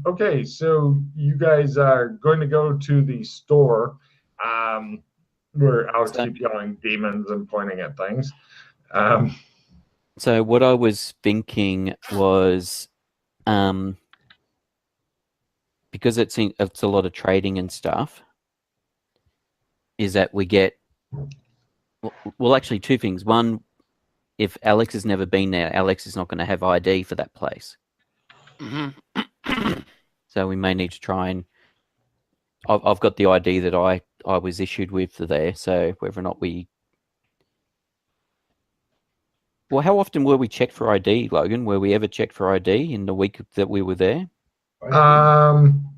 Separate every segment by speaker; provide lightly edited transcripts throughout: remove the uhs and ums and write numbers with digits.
Speaker 1: Okay, so you guys are going to go to the store um, where Alex
Speaker 2: So,
Speaker 1: keeps yelling demons and pointing at things. Um,
Speaker 2: so what I was thinking was, um, because it's a lot of trading and stuff, is that we get well, actually two things. One, if Alex has never been there, Alex is not going to have ID for that place,
Speaker 3: Hmm.
Speaker 2: so we may need to try and. I've got the ID that I was issued with for there, so whether or not we. Well, how often were we checked for ID, Logan? Were we ever checked for ID in the week that we were there?
Speaker 1: um,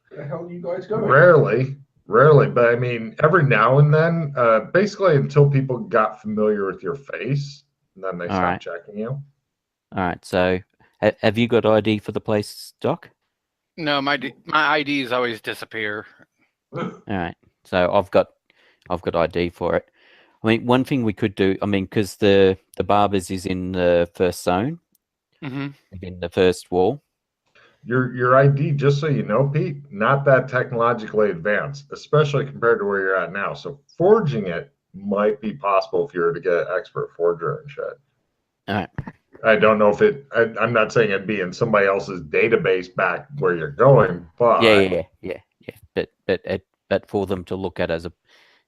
Speaker 4: Where the hell are you guys going?
Speaker 1: rarely, but I mean, every now and then, basically until people got familiar with your face, and then they
Speaker 2: All
Speaker 1: stopped
Speaker 2: right,
Speaker 1: checking you.
Speaker 2: all right. So, have you got ID for the place, Doc?
Speaker 3: No, my IDs always disappear.
Speaker 2: All right. So I've got ID for it. I mean, one thing we could do. I mean, because the barbers is in the first zone,
Speaker 3: Hmm.
Speaker 2: in the first wall.
Speaker 1: Your ID, just so you know, Pete, not that technologically advanced, especially compared to where you're at now. So forging it might be possible if you were to get an expert forger and shit.
Speaker 2: All right.
Speaker 1: I don't know if I'm not saying it'd be in somebody else's database back where you're going, but
Speaker 2: Yeah. But for them to look at as a,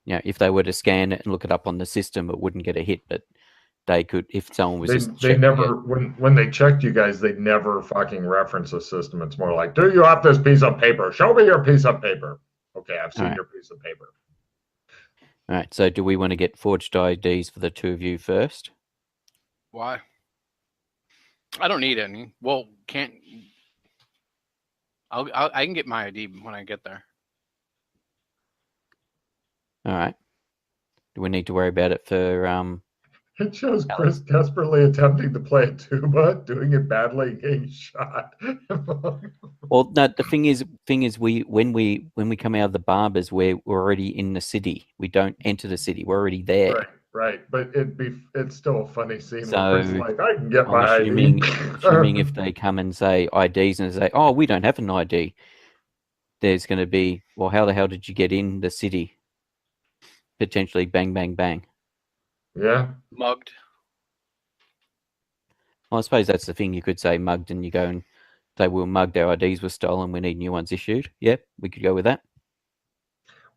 Speaker 2: if they were to scan it and look it up on the system, it wouldn't get a hit. But they could, if someone was just
Speaker 1: they
Speaker 2: checking it.
Speaker 1: never when they checked you guys, they never fucking reference the system. It's more like, do you have this piece of paper? Show me your piece of paper. Okay, I've
Speaker 2: All
Speaker 1: seen
Speaker 2: right.
Speaker 1: your piece of paper.
Speaker 2: All right. So, do we want to get forged IDs for the two of you first?
Speaker 3: Why? I don't need any. Well, can't. I can get my ID when I get there.
Speaker 2: All right. Do we need to worry about it for
Speaker 1: It shows
Speaker 2: Alex?
Speaker 1: Chris desperately attempting to play a tuba, doing it badly, and getting shot.
Speaker 2: Well, no. The thing is, when we come out of the barbers, we're already in the city. We don't enter the city. We're already there.
Speaker 1: Right. But it's still a funny scene where Chris is
Speaker 2: So
Speaker 1: like, I can get
Speaker 2: I'm
Speaker 1: my ID.
Speaker 2: assuming if they come and say IDs and say, oh, we don't have an ID, there's going to be, well, how the hell did you get in the city? Potentially, bang, bang, bang.
Speaker 1: Yeah.
Speaker 3: Mugged.
Speaker 2: Well, I suppose that's the thing. You could say mugged, and you go and say, "We're mugged. Our IDs were stolen. We need new ones issued." Yep, we could go with that.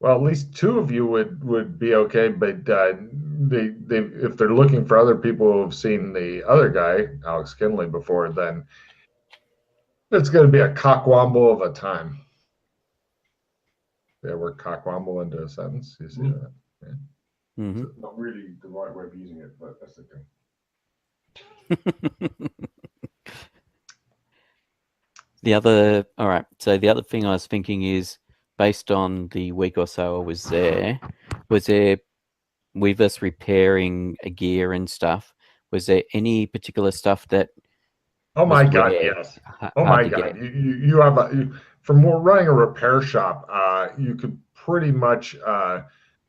Speaker 1: Well, at least two of you would be okay, but they if they're looking for other people who have seen the other guy, Alex Kinley, before, then it's going to be a cockwomble of a time. Yeah, we're cockwomble into a sentence. You see that? Yeah.
Speaker 2: Mm-hmm.
Speaker 4: It's not really the right way of using it, but that's the thing.
Speaker 2: All right. So the other thing I was thinking is, based on the week or so I was there, with us repairing a gear and stuff, was there any particular stuff that
Speaker 1: Oh
Speaker 2: was
Speaker 1: my God,
Speaker 2: rare,
Speaker 1: yes. Oh
Speaker 2: hard
Speaker 1: my
Speaker 2: to
Speaker 1: God,
Speaker 2: get?
Speaker 1: you have from running a repair shop, you could pretty much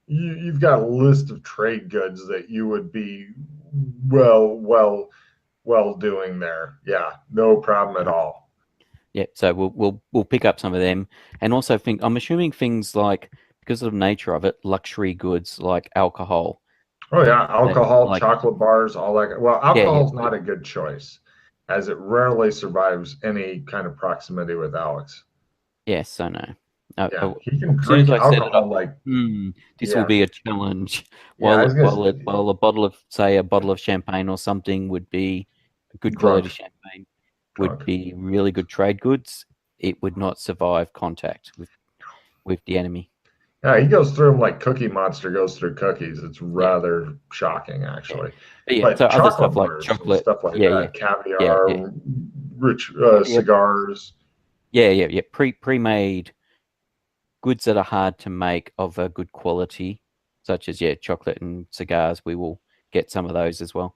Speaker 1: you've got a list of trade goods that you would be well doing there. Yeah, no problem at all.
Speaker 2: Yeah, so we'll pick up some of them, and also I'm assuming things like, because of the nature of it, luxury goods like alcohol.
Speaker 1: Oh yeah, alcohol,
Speaker 2: Like
Speaker 1: chocolate bars, all that. Well,
Speaker 2: yeah,
Speaker 1: alcohol's not a good choice, as it rarely survives any kind of proximity with Alex.
Speaker 2: yes, I know.
Speaker 1: Yeah, he can
Speaker 2: As soon as
Speaker 1: drink
Speaker 2: I set it
Speaker 1: alcohol
Speaker 2: up,
Speaker 1: like
Speaker 2: this will
Speaker 1: yeah,
Speaker 2: be a challenge.
Speaker 1: yeah. I
Speaker 2: While
Speaker 1: was gonna say,
Speaker 2: while a bottle of, say, a bottle of champagne or something would be a good quality
Speaker 1: drunk,
Speaker 2: champagne, would
Speaker 1: drunk.
Speaker 2: be really good trade goods. It would not survive contact with the enemy.
Speaker 1: Yeah, he goes through them like Cookie Monster goes through cookies. It's
Speaker 2: Yeah,
Speaker 1: rather shocking,
Speaker 2: yeah,
Speaker 1: actually.
Speaker 2: but yeah. So
Speaker 1: But
Speaker 2: other stuff
Speaker 1: chocolate
Speaker 2: like
Speaker 1: bars and
Speaker 2: chocolate,
Speaker 1: stuff like
Speaker 2: yeah,
Speaker 1: that,
Speaker 2: yeah, yeah,
Speaker 1: caviar, rich
Speaker 2: yeah,
Speaker 1: cigars.
Speaker 2: yeah. Pre-made goods that are hard to make of a good quality, such as chocolate and cigars. We will get some of those as well.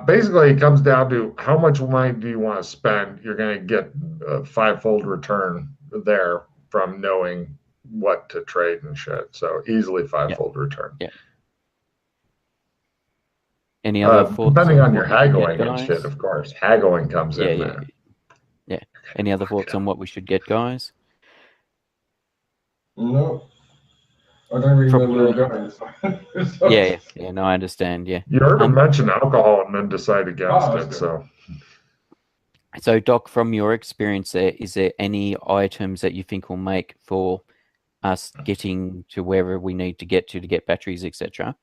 Speaker 1: Basically, it comes down to how much money do you want to spend? You're going to get a fivefold return there from knowing what to trade and shit. So easily
Speaker 2: Yeah,
Speaker 1: fivefold return.
Speaker 2: yeah. Any other thoughts?
Speaker 1: Depending on
Speaker 2: what
Speaker 1: your
Speaker 2: we should get,
Speaker 1: haggling and shit,
Speaker 2: guys?
Speaker 1: of course. Haggling comes
Speaker 2: Yeah,
Speaker 1: in
Speaker 2: yeah,
Speaker 1: there.
Speaker 2: yeah. Any other thoughts on what we should get, guys?
Speaker 4: No. I don't really know where we're going. So.
Speaker 2: Yeah, no, I understand. Yeah.
Speaker 1: You heard him mention alcohol and then decide against
Speaker 4: that's
Speaker 1: it.
Speaker 4: good.
Speaker 2: So, Doc, from your experience there, is there any items that you think will make for us getting to wherever we need to get batteries, etc.?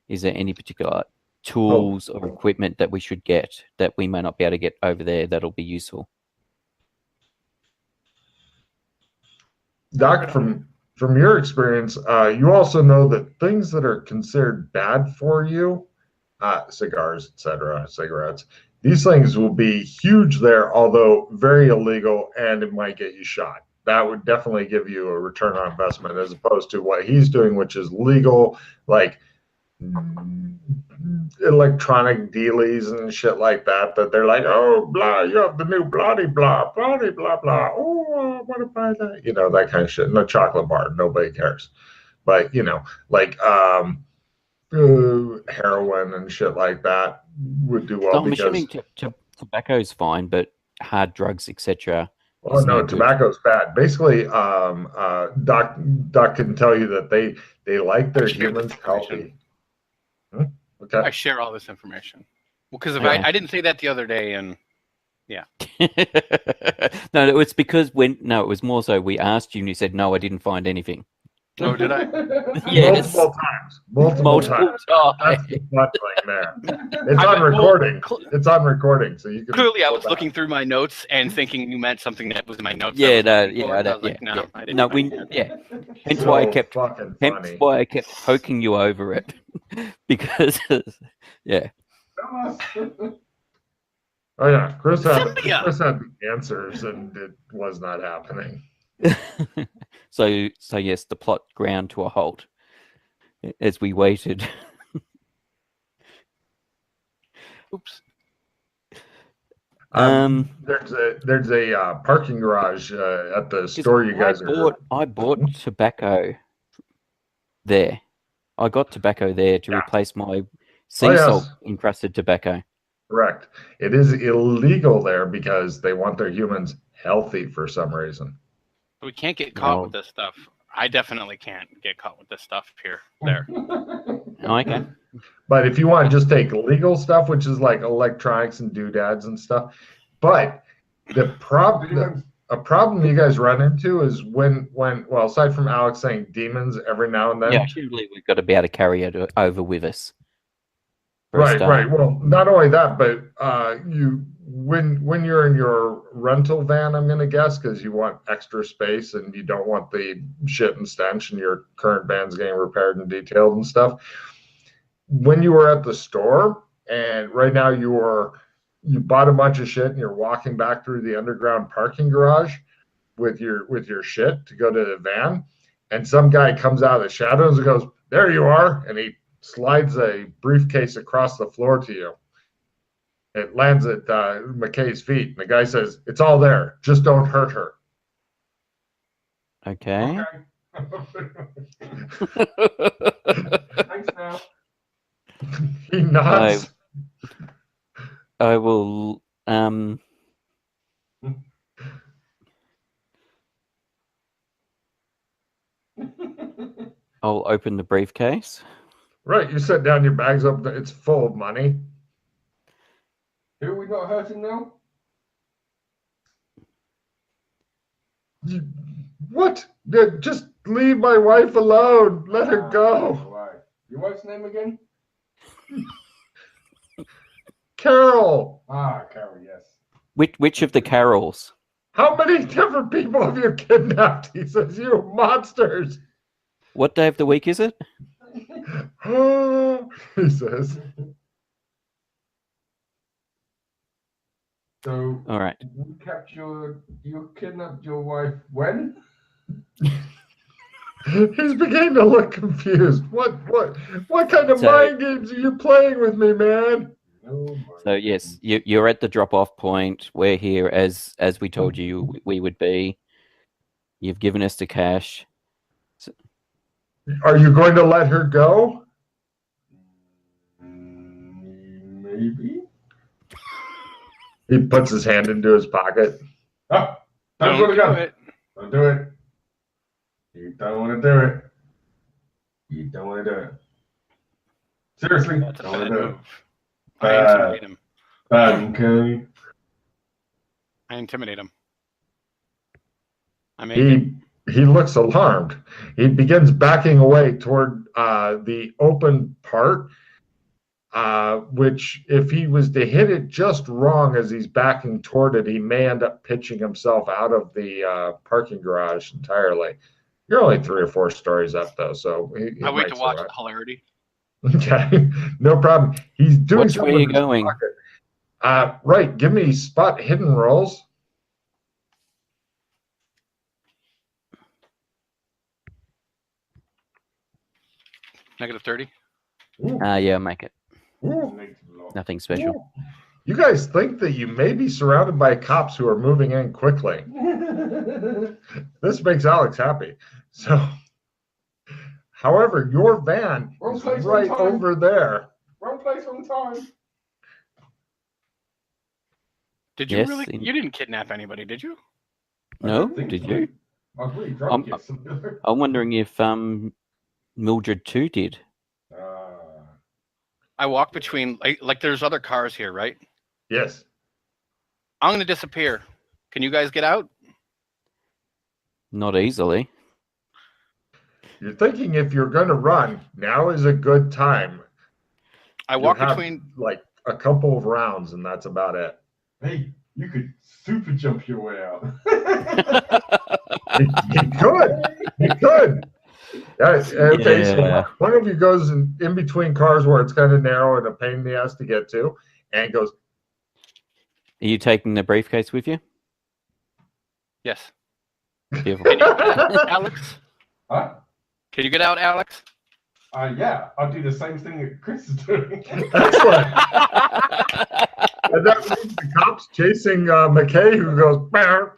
Speaker 2: Is there any particular tools or equipment that we should get that we may not be able to get over there that'll be useful?
Speaker 1: Doc, from your experience, you also know that things that are considered bad for you, cigars, etc., cigarettes, these things will be huge there, although very illegal, and it might get you shot. That would definitely give you a return on investment as opposed to what he's doing, which is legal, like electronic dealies and shit like that, that they're like, oh, blah, you have the new bloody blah, bloody blah, blah. Oh, I want to buy that. You know, that kind of shit. No chocolate bar. Nobody cares. But, you know, like heroin and shit like that would do well.
Speaker 2: So I'm
Speaker 1: because
Speaker 2: assuming tobacco is fine, but hard drugs, etc.
Speaker 1: Oh no, tobacco's bad. Basically, Doc can tell you that they like their humans healthy. Okay.
Speaker 3: I share all this information. Well, because I didn't say that the other day, and yeah.
Speaker 2: No, it's because it was more so we asked you and you said, no, I didn't find anything.
Speaker 3: Oh, did I?
Speaker 2: Yes.
Speaker 1: Multiple times. That's the fun thing there. It's on recording. It's on recording, so you can.
Speaker 3: Clearly, I was looking through my notes and thinking you meant something that was in my notes.
Speaker 2: Yeah,
Speaker 3: I didn't.
Speaker 2: No, Hence why I kept poking you over it because, yeah.
Speaker 1: Oh yeah, Chris had the answers, and it was not happening.
Speaker 2: So yes, the plot ground to a halt as we waited.
Speaker 3: Oops.
Speaker 1: There's a parking garage at the store you guys are.
Speaker 2: I bought tobacco there. I got tobacco there to replace my sea salt encrusted tobacco.
Speaker 1: Correct. It is illegal there because they want their humans healthy for some reason.
Speaker 3: We can't get caught with this stuff. I definitely can't get caught with this stuff there.
Speaker 2: Okay.
Speaker 1: But if you want to just take legal stuff, which is like electronics and doodads and stuff, but a problem you guys run into is when aside from Alex saying demons every now and then.
Speaker 2: Yeah, usually we've got to be able to carry it over with us.
Speaker 1: Right. Well, not only that, but when you're in your rental van, I'm going to guess, because you want extra space and you don't want the shit and stench and your current van's getting repaired and detailed and stuff. When you were at the store and right now you bought a bunch of shit and you're walking back through the underground parking garage with your shit to go to the van, and some guy comes out of the shadows and goes, "There you are," and he slides a briefcase across the floor to you. It lands at McKay's feet. And the guy says, "It's all there. Just don't hurt her."
Speaker 2: Okay.
Speaker 4: Thanks now.
Speaker 1: He nods.
Speaker 2: I will. I'll open the briefcase.
Speaker 1: Right, you set down your bags up. It's full of money.
Speaker 4: Who are we not hurting now?
Speaker 1: What? Just leave my wife alone. Let her go.
Speaker 4: Right. Your wife's name again?
Speaker 1: Carol.
Speaker 4: Carol, yes.
Speaker 2: Which of the Carols?
Speaker 1: How many different people have you kidnapped? He says, "You monsters."
Speaker 2: What day of the week is it?
Speaker 1: He says.
Speaker 4: So,
Speaker 2: all right.
Speaker 4: You kidnapped your wife when?
Speaker 1: He's beginning to look confused. What kind of mind games are you playing with me, man?
Speaker 2: So yes, you're at the drop-off point. We're here as we told you we would be. You've given us the cash. So,
Speaker 1: are you going to let her go?
Speaker 4: Maybe.
Speaker 1: He puts his hand into his pocket.
Speaker 4: Oh,
Speaker 3: Don't
Speaker 4: go to
Speaker 3: do
Speaker 4: go.
Speaker 3: it.
Speaker 4: Don't do it. You don't want to do it. You don't want to do it. Seriously,
Speaker 3: That's a
Speaker 4: don't want
Speaker 3: bad
Speaker 4: to do it.
Speaker 3: move. I intimidate him.
Speaker 4: Okay.
Speaker 3: I intimidate him. I make it.
Speaker 1: He looks alarmed. He begins backing away toward the open part, which if he was to hit it just wrong as he's backing toward it, he may end up pitching himself out of the parking garage entirely. You're only 3 or 4 stories up, though, so he
Speaker 3: I wait
Speaker 1: might
Speaker 3: to watch
Speaker 1: survive.
Speaker 3: the hilarity.
Speaker 1: Okay, no problem. He's doing
Speaker 2: Which way
Speaker 1: something
Speaker 2: are you
Speaker 1: with his
Speaker 2: going?
Speaker 1: pocket. Right, give me spot hidden rolls.
Speaker 3: -30.
Speaker 2: Yeah, make it.
Speaker 1: Ooh.
Speaker 2: Nothing special.
Speaker 1: Ooh. You guys think that you may be surrounded by cops who are moving in quickly. This makes Alex happy. So, however, your van
Speaker 4: Wrong
Speaker 1: is
Speaker 4: place,
Speaker 1: right
Speaker 4: wrong time.
Speaker 1: over there.
Speaker 4: Wrong place, wrong time.
Speaker 3: Did you
Speaker 2: Yes,
Speaker 3: really? You didn't kidnap anybody, did you?
Speaker 2: No,
Speaker 4: think
Speaker 2: did
Speaker 4: so.
Speaker 2: you?
Speaker 4: I was really drunk
Speaker 2: I'm
Speaker 4: yesterday.
Speaker 2: wondering if Mildred too did.
Speaker 3: I walk between like there's other cars here, right?
Speaker 1: Yes.
Speaker 3: I'm gonna disappear. Can you guys get out?
Speaker 2: Not easily.
Speaker 1: You're thinking if you're going to run, now is a good time.
Speaker 3: I walk
Speaker 1: You have,
Speaker 3: between.
Speaker 1: like a couple of rounds, and that's about it.
Speaker 4: Hey, you could super jump your way out.
Speaker 1: You could. You could. Okay,
Speaker 2: Yeah.
Speaker 1: so one of you goes in between cars where it's kind of narrow and a pain in the ass to get to, and goes,
Speaker 2: Are you taking the briefcase with you?
Speaker 3: Yes.
Speaker 2: Beautiful.
Speaker 3: Can you get out, Alex?
Speaker 4: Huh?
Speaker 3: Can you get out, Alex?
Speaker 4: Yeah, I'll do the same thing that Chris is doing.
Speaker 1: Excellent. And that means the cops chasing McKay, who goes, "Bah."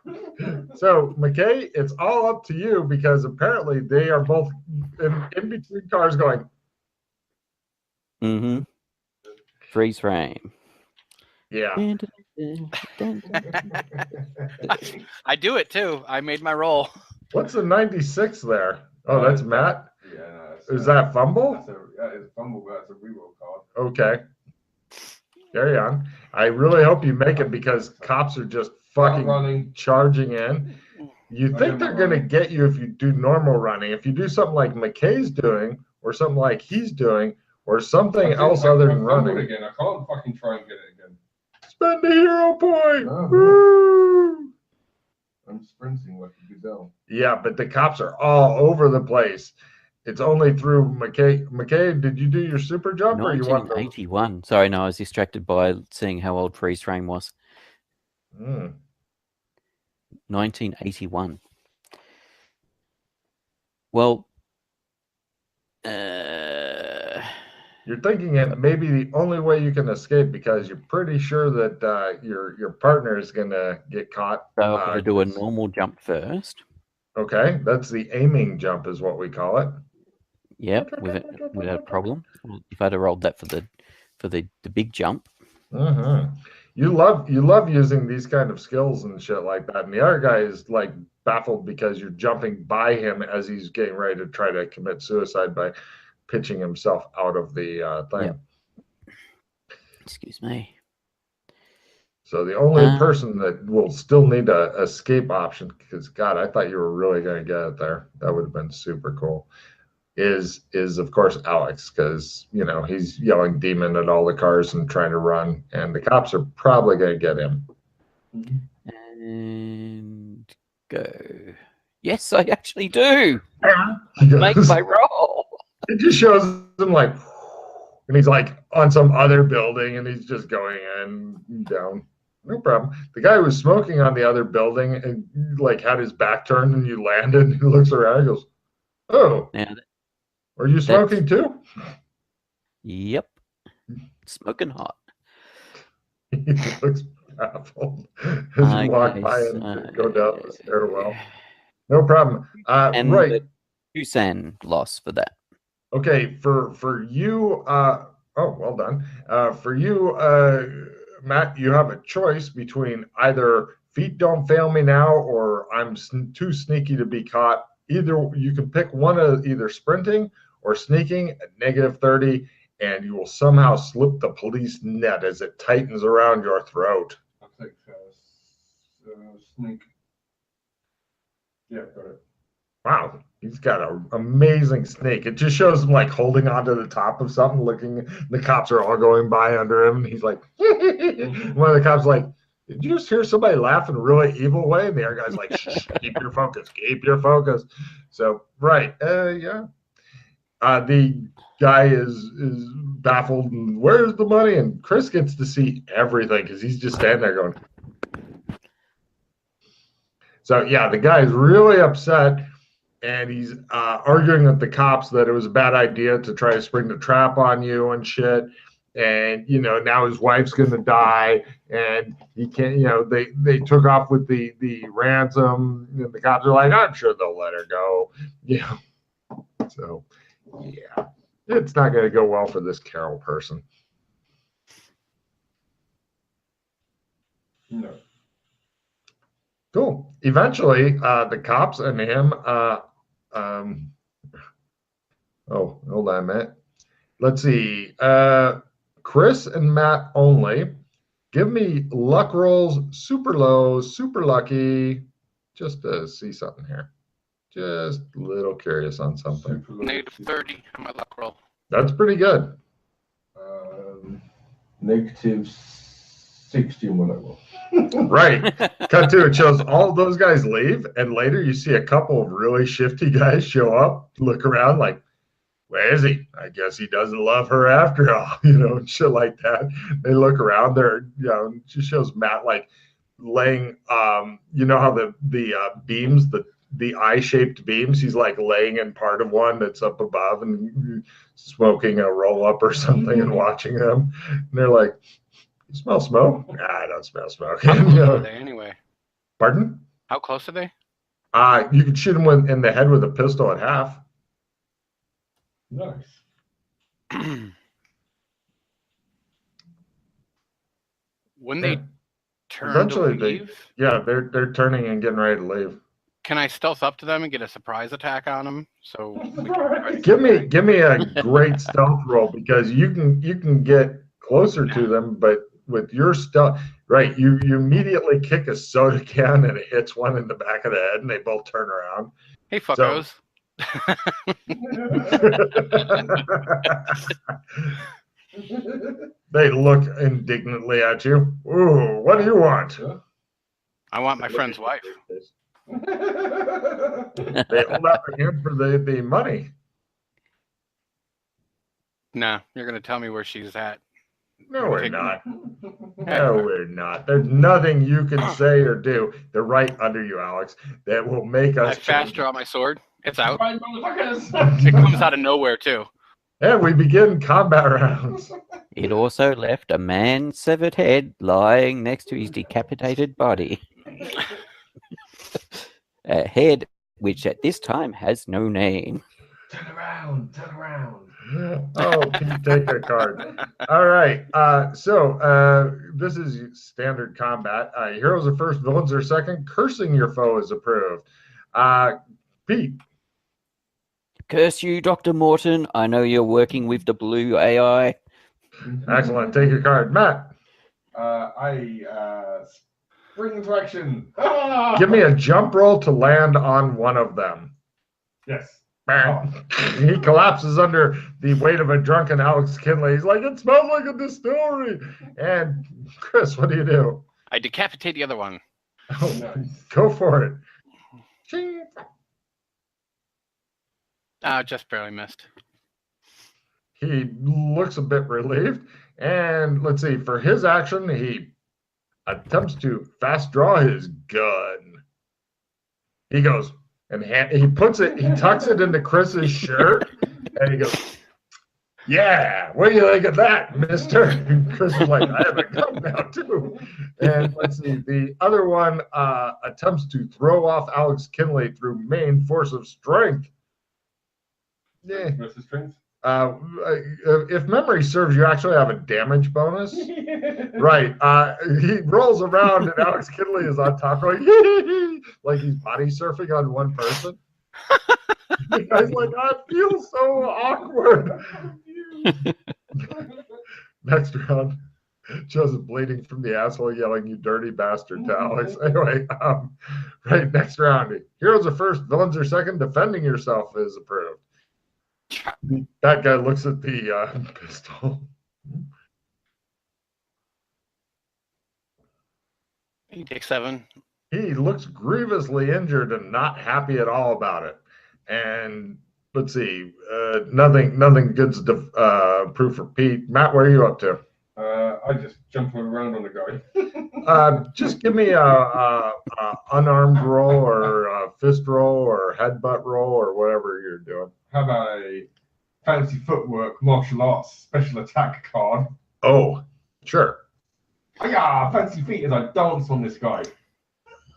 Speaker 1: So McKay, it's all up to you because apparently they are both in between cars going.
Speaker 2: Mm-hmm. Freeze frame.
Speaker 1: Yeah.
Speaker 3: I do it too. I made my roll.
Speaker 1: What's the 96 there? Oh, that's Matt.
Speaker 4: Yeah, no,
Speaker 1: Is that fumble?
Speaker 4: It's a fumble, but that's a reroll card.
Speaker 1: Okay. Carry on. I really hope you make it because cops are just fucking
Speaker 4: running.
Speaker 1: charging in. You think they're going to get you if you do normal running. If you do something like McKay's doing, or something like he's doing, or something else other than running.
Speaker 4: Again. I can't fucking try and get it again.
Speaker 1: Spend a hero point.
Speaker 4: Oh.
Speaker 1: Woo!
Speaker 4: I'm sprinting like a gazelle.
Speaker 1: Yeah, but the cops are all over the place. It's only through McKay. McKay, did you do your super jump? Or you want
Speaker 2: 1981. Sorry, no, I was distracted by seeing how old freeze frame was. 1981. Well,
Speaker 1: you're thinking it may be the only way you can escape because you're pretty sure that your partner is going to get caught.
Speaker 2: So I'm going to do a normal jump first.
Speaker 1: Okay, that's the aiming jump is what we call it.
Speaker 2: Yep, without a problem. If I'd have rolled that for the big jump.
Speaker 1: Mm-hmm. You love using these kind of skills and shit like that. And the other guy is like baffled because you're jumping by him as he's getting ready to try to commit suicide by pitching himself out of the thing.
Speaker 2: Yep. Excuse me.
Speaker 1: So the only person that will still need a escape option, because God, I thought you were really going to get it there. That would have been super cool. Is of course Alex, because he's yelling demon at all the cars and trying to run, and the cops are probably going to get him.
Speaker 2: And go. Yes, I actually do.
Speaker 1: Goes,
Speaker 2: make my roll.
Speaker 1: It just shows him like, and he's like on some other building, and he's just going in and down. No problem. The guy who was smoking on the other building and like had his back turned, and you landed. And he looks around, and goes, "Oh,
Speaker 2: now
Speaker 1: are you smoking too?"
Speaker 2: Yep, smoking hot.
Speaker 1: He looks baffled as you walk by and go down the stairwell. No problem.
Speaker 2: And
Speaker 1: right.
Speaker 2: Tucson loss for that.
Speaker 1: Okay, for you, Oh, well done. For you, Matt, you have a choice between either feet don't fail me now or I'm too sneaky to be caught. Either you can pick one of either sprinting or sneaking at -30, and you will somehow slip the police net as it tightens around your throat.
Speaker 4: I'll take sneak. Yeah, got it.
Speaker 1: Wow, he's got an amazing sneak. It just shows him like holding onto the top of something, looking. The cops are all going by under him, and he's like, one of the cops like, "Did you just hear somebody laugh in a really evil way?" And the other guy's like, "Shh, keep your focus, keep your focus." So right, yeah. The guy is baffled, and where's the money? And Chris gets to see everything because he's just standing there going. So yeah, the guy is really upset. And he's arguing with the cops that it was a bad idea to try to spring the trap on you and shit. And, you know, now his wife's going to die and he can't, you know, they took off with the ransom. And the cops are like, I'm sure they'll let her go. Yeah. So, yeah, it's not going to go well for this Carol person.
Speaker 4: No.
Speaker 1: Cool. Eventually, the cops and him, oh, hold on a minute. Let's see. Chris and Matt only. Give me luck rolls, super low, super lucky, just to see something here. Just a little curious on something.
Speaker 3: -30 on my luck roll.
Speaker 1: That's pretty good.
Speaker 4: -60 on my luck roll.
Speaker 1: Right. Cut to it shows all of those guys leave, and later you see a couple of really shifty guys show up, look around like, where is he? I guess he doesn't love her after all, you know, and shit like that. They look around there, you know, it just shows Matt like laying, you know how the beams, the eye-shaped beams, he's like laying in part of one that's up above and smoking a roll-up or something and watching them. And they're like, you smell smoke? Nah, I don't smell smoke.
Speaker 3: How close
Speaker 1: You know?
Speaker 3: are they anyway?
Speaker 1: Pardon?
Speaker 3: How close are they?
Speaker 1: You can shoot him in the head with a pistol at half.
Speaker 4: Nice.
Speaker 3: When they turn
Speaker 1: Eventually
Speaker 3: to leave,
Speaker 1: they're turning and getting ready to leave.
Speaker 3: can I stealth up to them and get a surprise attack on them? So we can
Speaker 1: Give me a great stealth roll because you can get closer to them, but with your stealth, right? You immediately kick a soda can and it hits one in the back of the head, and they both turn around.
Speaker 3: Hey, fuckos.
Speaker 1: They look indignantly at you. Ooh, what do you want?
Speaker 3: I want my friend's wife.
Speaker 1: They hold out their hand for the money.
Speaker 3: Nah, you're gonna tell me where she's at.
Speaker 1: No, we're not. No, we're not. There's nothing you can say or do. They're right under you, Alex. That will make us.
Speaker 3: I fast draw my sword. It's out.
Speaker 4: Right, motherfuckers.
Speaker 3: It comes out of nowhere too.
Speaker 1: And we begin combat rounds.
Speaker 2: It also left a man's severed head lying next to his decapitated body. A head which at this time has no name.
Speaker 4: Turn around. Turn around.
Speaker 1: Oh, Pete, take a card. All right. So this is standard combat. Heroes are first, villains are second. Cursing your foe is approved. Pete.
Speaker 2: Curse you, Dr. Morton. I know you're working with the blue AI.
Speaker 1: Excellent. Take your card. Matt.
Speaker 4: I spring into action.
Speaker 1: Give me a jump roll to land on one of them.
Speaker 4: Yes.
Speaker 1: He collapses under the weight of a drunken Alex Kinley. He's like, it smells like a distillery. And Chris, what do you do?
Speaker 3: I decapitate the other one.
Speaker 1: Oh,
Speaker 4: Nice.
Speaker 1: go for it. Ching.
Speaker 3: Just barely missed.
Speaker 1: He looks a bit relieved. And let's see, for his action, he attempts to fast draw his gun. He goes and he tucks it into Chris's shirt, and he goes, yeah, what do you think of that, mister? And Chris is like, I have a gun now, too. And let's see, the other one attempts to throw off Alex Kinley through main force of strength. Yeah.
Speaker 4: Versus strength.
Speaker 1: if memory serves, you actually have a damage bonus. Right. He rolls around and Alex Kinley is on top going, like he's body surfing on one person. The guy's like, I feel so awkward. Next round, Joseph bleeding from the asshole, yelling, "You dirty bastard" to Alex. Anyway, right, next round. Heroes are first, villains are second. Defending yourself is approved. That guy looks at the pistol.
Speaker 3: He takes 7.
Speaker 1: He looks grievously injured and not happy at all about it. And let's see, nothing good's proof for Pete. Matt, what are you up to?
Speaker 4: I just jump around on the guy.
Speaker 1: Just give me a unarmed roll or a fist roll or headbutt roll or whatever you're doing.
Speaker 4: How about a fancy footwork, martial arts, special attack card?
Speaker 1: Oh, sure.
Speaker 4: Oh, yeah, fancy feet as I dance on this guy.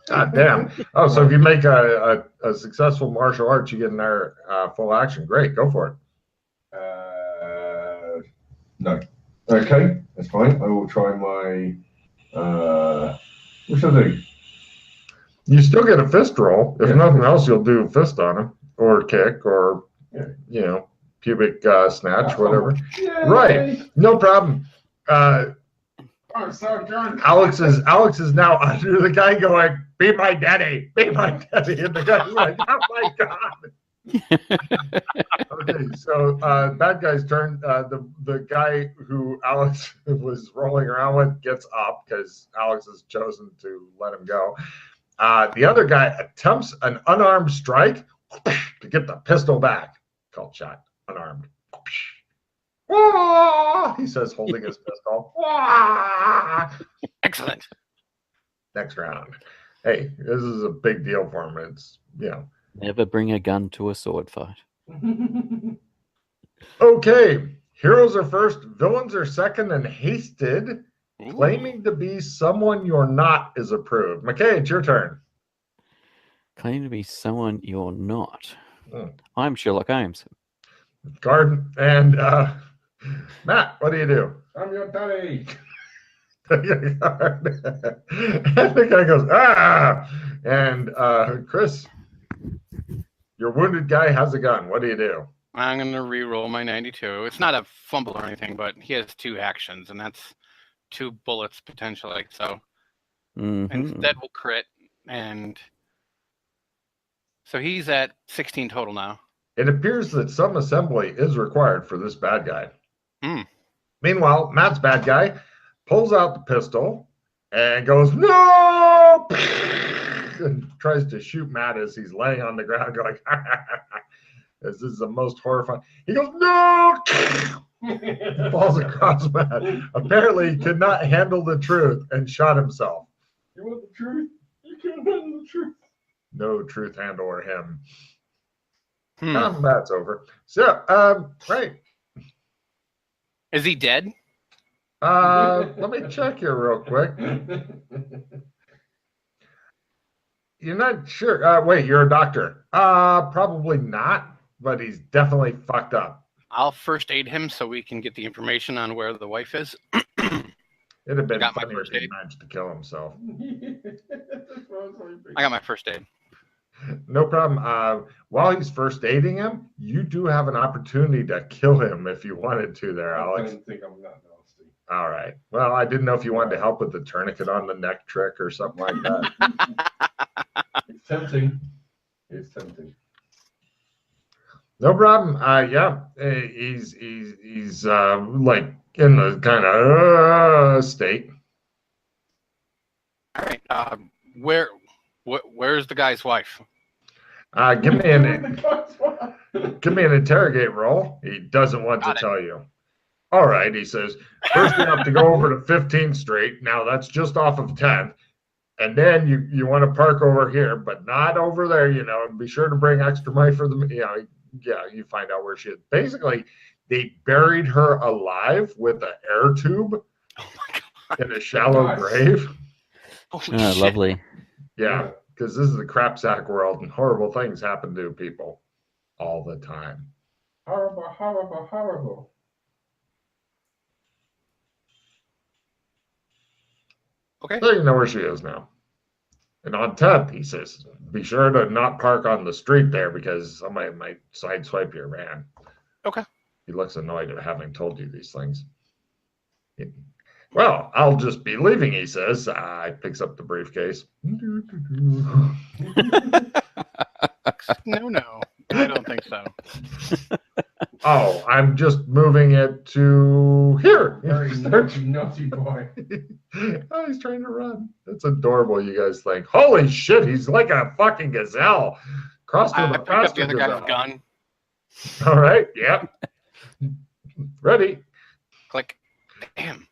Speaker 1: God damn. Oh, so if you make a successful martial arts, you get an air full action. Great, go for
Speaker 4: it. No. Okay, that's fine. I will try my. What should I do?
Speaker 1: You still get a fist roll. If nothing else, you'll do a fist on him, or kick, or pubic snatch, whatever. Right, no problem.
Speaker 4: I'm so good.
Speaker 1: Alex is now under the guy going, "Be my daddy, be my daddy," and the guy's like, "Oh my god." Okay, so bad guy's turn. The guy who Alex was rolling around with gets up because Alex has chosen to let him go. The other guy attempts an unarmed strike to get the pistol back. Called shot, unarmed. He says, holding his pistol.
Speaker 3: Excellent.
Speaker 1: Next round. Hey, this is a big deal for him. It's,
Speaker 2: Never bring a gun to a sword fight.
Speaker 1: Okay. Heroes are first, villains are second, and hasted. Claiming to be someone you're not is approved. McKay, it's your turn.
Speaker 2: Claiming to be someone you're not. I'm Sherlock Holmes.
Speaker 1: Garden and Matt, what do you do?
Speaker 4: I'm your daddy.
Speaker 1: And the guy goes, ah! And Chris, your wounded guy has a gun. What do you do?
Speaker 3: I'm going to re-roll my 92. It's not a fumble or anything, but he has 2 actions, and that's 2 bullets potentially. So instead we'll crit. And so he's at 16 total now.
Speaker 1: It appears that some assembly is required for this bad guy. Meanwhile, Matt's bad guy pulls out the pistol and goes, "No!" and tries to shoot Matt as he's laying on the ground going, this is the most horrifying. He goes, "No!" falls across Matt. Apparently, he could not handle the truth and shot himself.
Speaker 4: You want the truth? You can't handle the truth.
Speaker 1: No truth handler him. Combat's over. So, right.
Speaker 3: Is he dead?
Speaker 1: Let me check here real quick. You're not sure. Wait, you're a doctor. Probably not, but he's definitely fucked up.
Speaker 3: I'll first aid him so we can get the information on where the wife is.
Speaker 1: It'd have been funny if he managed to kill himself.
Speaker 3: I got my first aid.
Speaker 1: No problem. While he's first aiding him, you do have an opportunity to kill him if you wanted to there, Alex.
Speaker 4: I don't think I'm that nasty.
Speaker 1: All right. Well, I didn't know if you wanted to help with the tourniquet on the neck trick or something like that.
Speaker 4: It's tempting. It's tempting.
Speaker 1: No problem. Yeah, he's like in the kind of state.
Speaker 3: All right. Where's the guy's wife?
Speaker 1: Give me an interrogate roll. He doesn't want to tell you. All right, he says. First, you have to go over to 15th Street. Now that's just off of 10th, and then you want to park over here, but not over there. And be sure to bring extra money for the. Yeah, you find out where she is. Basically, they buried her alive with an air tube in a shallow grave.
Speaker 2: Lovely.
Speaker 1: Yeah, because this is the crap sack world and horrible things happen to people all the time.
Speaker 4: Horrible, horrible, horrible.
Speaker 3: Okay.
Speaker 1: So you know where she is now. And on 10th, he says, be sure to not park on the street there because somebody might sideswipe your van.
Speaker 3: Okay.
Speaker 1: He looks annoyed at having told you these things. Well, I'll just be leaving, he says. He picks up the briefcase.
Speaker 3: No, I don't think so.
Speaker 1: Oh, I'm just moving it to here.
Speaker 4: Very naughty boy.
Speaker 1: Oh, he's trying to run. That's adorable, you guys think. Holy shit, he's like a fucking gazelle. Crossed with
Speaker 3: I
Speaker 1: a
Speaker 3: picked up
Speaker 1: faster
Speaker 3: the other
Speaker 1: gazelle.
Speaker 3: guy's gun.
Speaker 1: All right, yep. Ready.
Speaker 3: Click. Damn.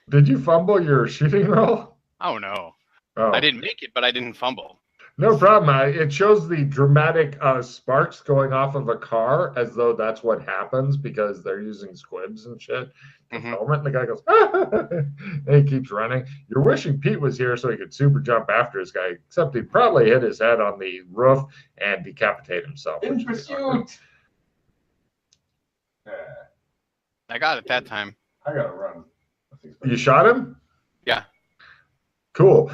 Speaker 1: Did you fumble your shooting roll?
Speaker 3: Oh no.
Speaker 1: Oh.
Speaker 3: I didn't make it, but I didn't fumble.
Speaker 1: No problem. It shows the dramatic sparks going off of a car as though that's what happens because they're using squibs and shit to film it. And the guy goes, and he keeps running. You're wishing Pete was here so he could super jump after this guy, except he'd probably hit his head on the roof and decapitate himself.
Speaker 4: In pursuit.
Speaker 3: I got it that time.
Speaker 4: I gotta run.
Speaker 1: You shot him?
Speaker 3: Yeah.
Speaker 1: Cool.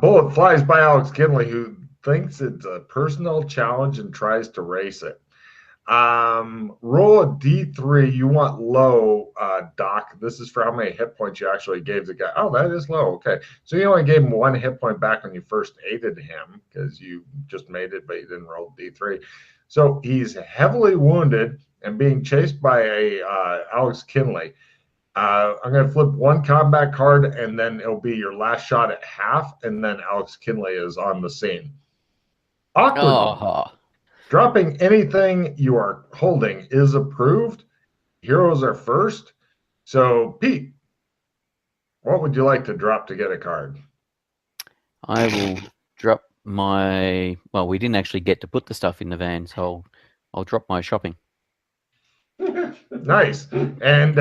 Speaker 1: Bullet flies by Alex Kinley, who thinks it's a personal challenge and tries to race it. Roll a D3. You want low, Doc. This is for how many hit points you actually gave the guy. Oh, that is low. Okay. So you only gave him 1 hit point back when you first aided him because you just made it, but you didn't roll D3. So he's heavily wounded and being chased by Alex Kinley. I'm going to flip 1 combat card, and then it'll be your last shot at half, and then Alex Kinley is on the scene. Awkward. Dropping anything you are holding is approved. Heroes are first. So, Pete, what would you like to drop to get a card?
Speaker 2: I will drop my... Well, we didn't actually get to put the stuff in the van, so I'll drop my shopping.
Speaker 1: Nice. And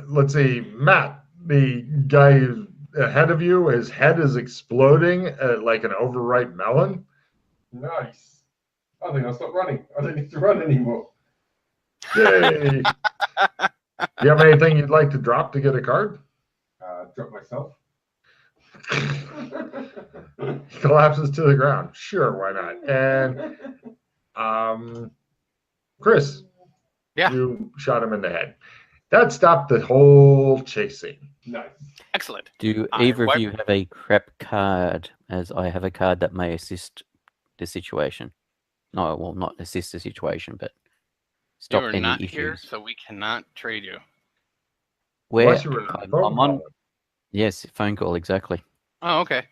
Speaker 1: let's see, Matt, the guy who's ahead of you, his head is exploding like an overripe melon.
Speaker 4: Nice. I think I'll stop running. I don't need to run anymore.
Speaker 1: Yay. Do you have anything you'd like to drop to get a card?
Speaker 4: Drop myself.
Speaker 1: He collapses to the ground. Sure, why not? And Chris.
Speaker 3: Yeah.
Speaker 1: You shot him in the head. That stopped the whole chase scene.
Speaker 4: Nice.
Speaker 3: Excellent.
Speaker 2: Do either of you have a crap card, as I have a card that may assist the situation? No, well, not assist the situation, but stop
Speaker 3: You are
Speaker 2: any
Speaker 3: not
Speaker 2: issues.
Speaker 3: here, so we cannot trade you.
Speaker 2: Where
Speaker 1: Unless you were on a phone
Speaker 2: on,
Speaker 1: call.
Speaker 2: yes, phone call, exactly.
Speaker 3: Oh, okay.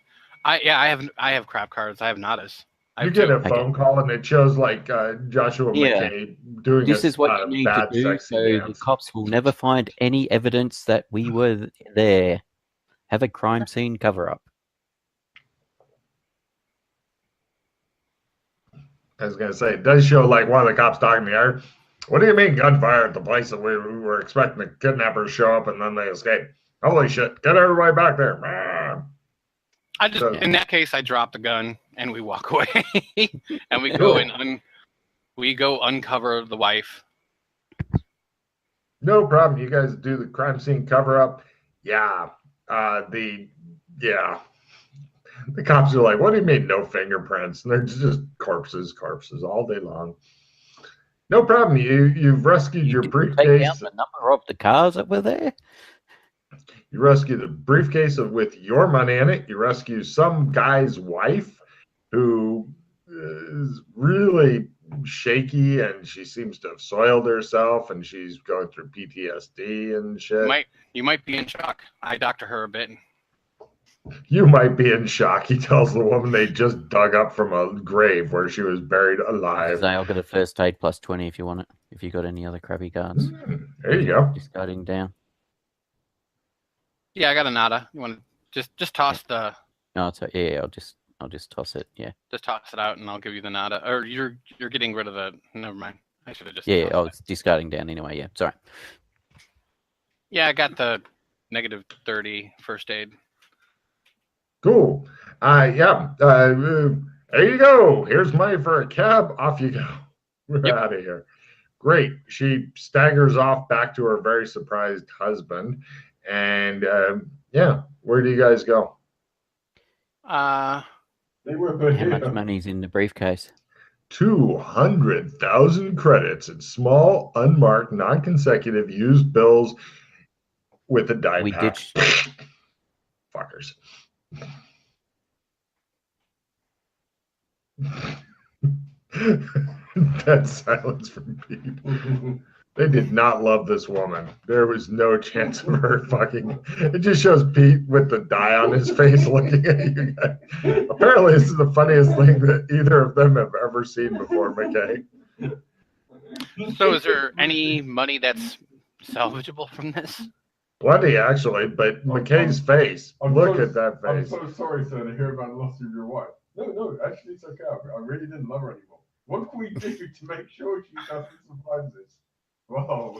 Speaker 3: I have crap cards. I have nadas. I
Speaker 1: You
Speaker 3: have
Speaker 1: get
Speaker 3: 2.
Speaker 1: a phone call and it shows like Joshua
Speaker 2: Yeah.
Speaker 1: McKay doing
Speaker 2: This
Speaker 1: a
Speaker 2: is what you need to
Speaker 1: bad
Speaker 2: do,
Speaker 1: sexy
Speaker 2: so the
Speaker 1: dance.
Speaker 2: cops will never find any evidence that we were there. Have a crime scene cover-up.
Speaker 1: I was going to say, it does show like one of the cops talking to the other. What do you mean gunfire at the place that we were expecting the kidnappers to show up and then they escape? Holy shit, get everybody back there.
Speaker 3: I just, in that case, I drop the gun and we walk away, and we go and we go uncover the wife.
Speaker 1: No problem. You guys do the crime scene cover up. Yeah. The cops are like, what do you mean no fingerprints? And they're just corpses all day long. No problem. You've rescued your briefcase.
Speaker 2: Take down the number of the cars that were there.
Speaker 1: You rescue the briefcase with your money in it. You rescue some guy's wife who is really shaky and she seems to have soiled herself and she's going through PTSD and shit.
Speaker 3: You might be in shock. I doctor her a bit.
Speaker 1: You might be in shock, he tells the woman they just dug up from a grave where she was buried alive.
Speaker 2: So I'll get a first aid plus 20 if you want it. If you got any other crappy cards.
Speaker 1: There you go.
Speaker 2: Discarding down.
Speaker 3: Yeah, I got a nada. You want to just toss the?
Speaker 2: No, it's yeah. I'll just toss it. Yeah.
Speaker 3: Just toss it out, and I'll give you the nada. Or you're getting rid of the. Never mind. I should have just.
Speaker 2: Yeah. Oh, it's discarding down anyway. Yeah. Sorry.
Speaker 3: Yeah, I got the negative 30 first aid.
Speaker 1: Cool. Yeah. There you go. Here's money for a cab. Off you go. We're
Speaker 3: Yep.
Speaker 1: out of here. Great. She staggers off back to her very surprised husband. And yeah, where do you guys go?
Speaker 4: They were good
Speaker 2: How much
Speaker 4: here.
Speaker 2: money's in the briefcase?
Speaker 1: 200,000 credits in small, unmarked, non-consecutive used bills with a die
Speaker 2: We
Speaker 1: pack.
Speaker 2: ditched.
Speaker 1: Fuckers. Dead silence from Pete. They did not love this woman. There was no chance of her fucking. It just shows Pete with the die on his face looking at you guys. Apparently, this is the funniest thing that either of them have ever seen before, McKay.
Speaker 3: So is there any money that's salvageable from this?
Speaker 1: Plenty, actually, but McKay's face. Look at that
Speaker 4: I'm
Speaker 1: face.
Speaker 4: so sorry, sir, to hear about the loss of your wife. No, actually, it's okay. I really didn't love her anymore. What can we do to make sure she doesn't survive this? Well,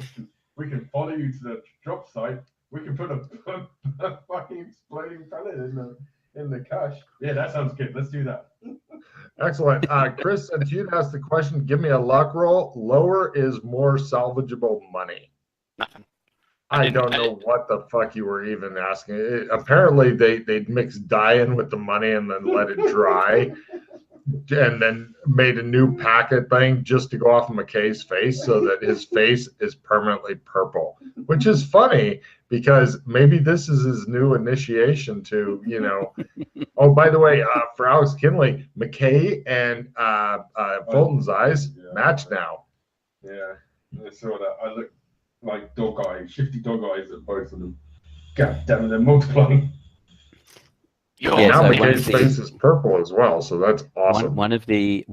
Speaker 4: we can follow you to the job site. We can put a fucking exploding pellet in the cache. Yeah, that sounds good. Let's do that.
Speaker 1: Excellent. Chris, since you'd asked the question, give me a luck roll. Lower is more salvageable money.
Speaker 3: Nothing.
Speaker 1: I don't know what the fuck you were even asking. Apparently, they'd mix dye in with the money and then let it dry, and then made a new packet thing just to go off of McKay's face so that his face is permanently purple, which is funny because maybe this is his new initiation to, you know. Oh, by the way, for Alex Kinley, McKay and Fulton's eyes match now.
Speaker 4: Yeah, I saw that. I look like dog eyes, shifty dog eyes at both of them. God damn it, they're multiplying.
Speaker 3: Yo,
Speaker 2: Yeah,
Speaker 1: now
Speaker 2: so
Speaker 1: McKay's face is purple as well, so that's awesome.
Speaker 2: One of the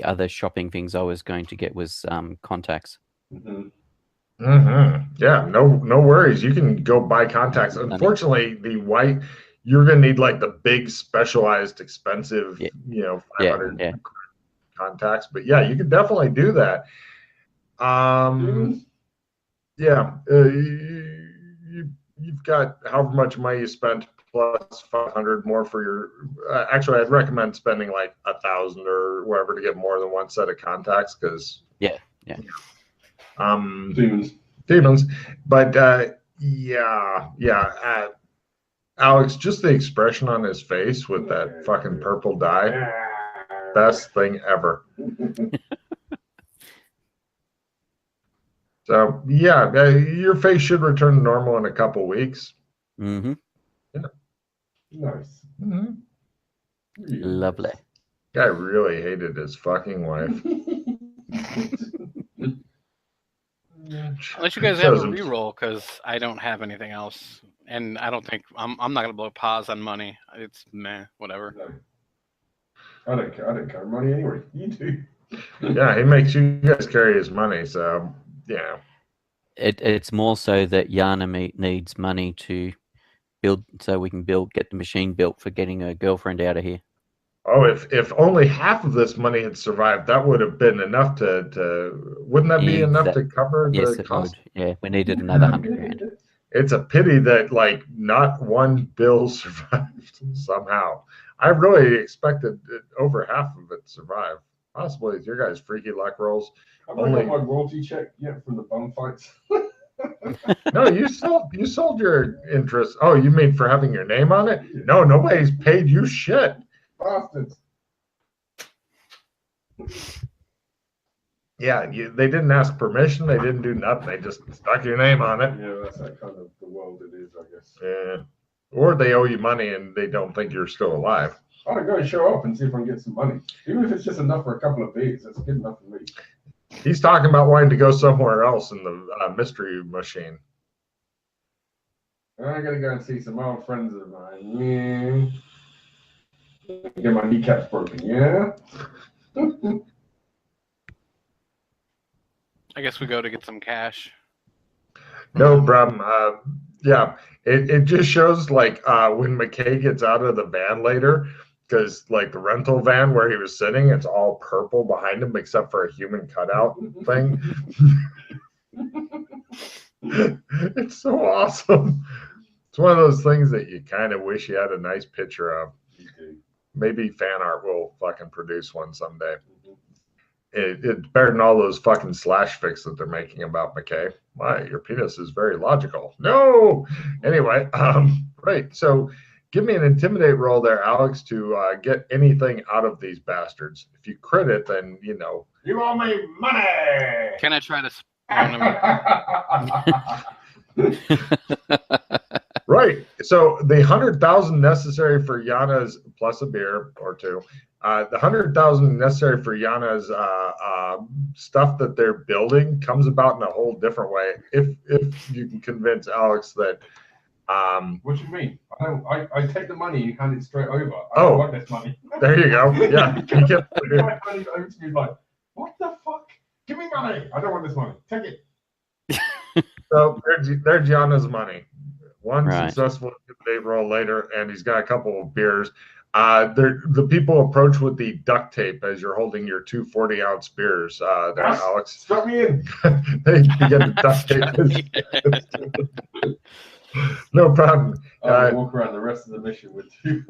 Speaker 2: other shopping things I was going to get was contacts.
Speaker 1: Yeah, no worries. You can go buy contacts. Unfortunately, the white, you're gonna need like the big, specialized, expensive, you know, 500 contacts. But yeah, you can definitely do that. Yeah, you've got however much money you spent plus 500 more for your. Actually, I'd recommend spending like 1,000 or wherever to get more than one set of contacts because demons. But Alex, just the expression on his face with that fucking purple dye, best thing ever. So yeah, your face should return to normal in a couple weeks.
Speaker 2: Mm-hmm.
Speaker 1: Yeah.
Speaker 4: Nice.
Speaker 1: Mm-hmm.
Speaker 2: Lovely.
Speaker 1: Guy really hated his fucking wife.
Speaker 3: Unless you guys have a reroll, because I don't have anything else, and I don't think I'm not gonna blow pause on money. It's meh, whatever.
Speaker 4: No. I don't care money anyway. You do.
Speaker 1: Yeah, he makes you guys carry his money, so yeah.
Speaker 2: It's more so that Yana needs money to build, so we can get the machine built for getting a girlfriend out of here.
Speaker 1: Oh, if only half of this money had survived, that would have been enough to wouldn't that be enough to cover the cost?
Speaker 2: Would. Yeah, we needed another 100 grand.
Speaker 1: It's a pity that like not one bill survived somehow. I really expected over half of it survive. Possibly with your guys' freaky luck rolls.
Speaker 4: Have I got my royalty check yet from the bum fights?
Speaker 1: No, you sold your interest. Oh, you mean for having your name on it? No, nobody's paid you shit.
Speaker 4: Bastards.
Speaker 1: Yeah, they didn't ask permission. They didn't do nothing. They just stuck your name on it.
Speaker 4: Yeah, that's that kind of the world it is, I guess.
Speaker 1: Yeah. Or they owe you money and they don't think you're still alive.
Speaker 4: I'll go and show up and see if I can get some money. Even if it's just enough for a couple of beers, that's good enough for me.
Speaker 1: He's talking about wanting to go somewhere else in the mystery machine.
Speaker 4: I gotta go and see some old friends of mine. Yeah. Get my kneecaps broken, yeah?
Speaker 3: I guess we go to get some cash.
Speaker 1: No problem. Yeah, it just shows like when McKay gets out of the van later, because like the rental van where he was sitting, it's all purple behind him except for a human cutout thing. It's so awesome. It's one of those things that you kind of wish you had a nice picture of. maybe fan art will fucking produce one someday. It's better than all those fucking slash fics that they're making about McKay. Why, your penis is very logical. No. Anyway, right. So give me an intimidate roll there, Alex, to get anything out of these bastards. If you crit it, then you
Speaker 4: owe me money.
Speaker 3: Can I try to?
Speaker 1: Right. So the 100,000 necessary for Yana's plus a beer or two. The 100,000 necessary for Yana's stuff that they're building comes about in a whole different way. If you can convince Alex that.
Speaker 4: What do you mean? I take the money and hand it straight over. I
Speaker 1: Oh,
Speaker 4: don't want this money.
Speaker 1: There you go. Yeah.
Speaker 4: You hand it over to me like, what the fuck? Give me money. I don't want this money. Take it.
Speaker 1: So there's Yana's money. One
Speaker 2: Right.
Speaker 1: successful intimidate roll later, and he's got a couple of beers. The people approach with the duct tape as you're holding your 2 40-ounce beers there,
Speaker 4: Yes.
Speaker 1: Alex.
Speaker 4: Strap me in.
Speaker 1: They begin to duct tape. No problem.
Speaker 4: I'll walk around the rest of the mission with you.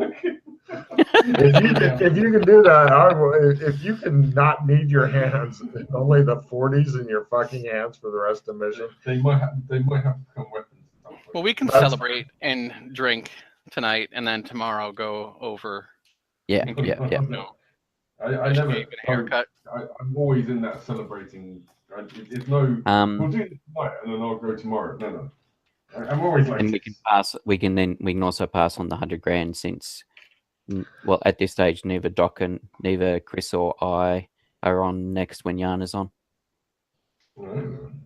Speaker 1: If you can do that, I will. If you can not need your hands, only the 40s in your fucking hands for the rest of the mission.
Speaker 4: They might have to become weapons.
Speaker 3: Well, we can celebrate and drink tonight, and then tomorrow go over.
Speaker 2: Yeah.
Speaker 3: No,
Speaker 4: I never.
Speaker 3: get a haircut.
Speaker 4: I'm always in that celebrating. It's no. We'll do it tonight, and then I'll go tomorrow. No. I'm always like.
Speaker 2: And we can pass. We can also pass on the 100 grand since, well, at this stage, neither Doc and neither Chris or I are on next when Yana's on.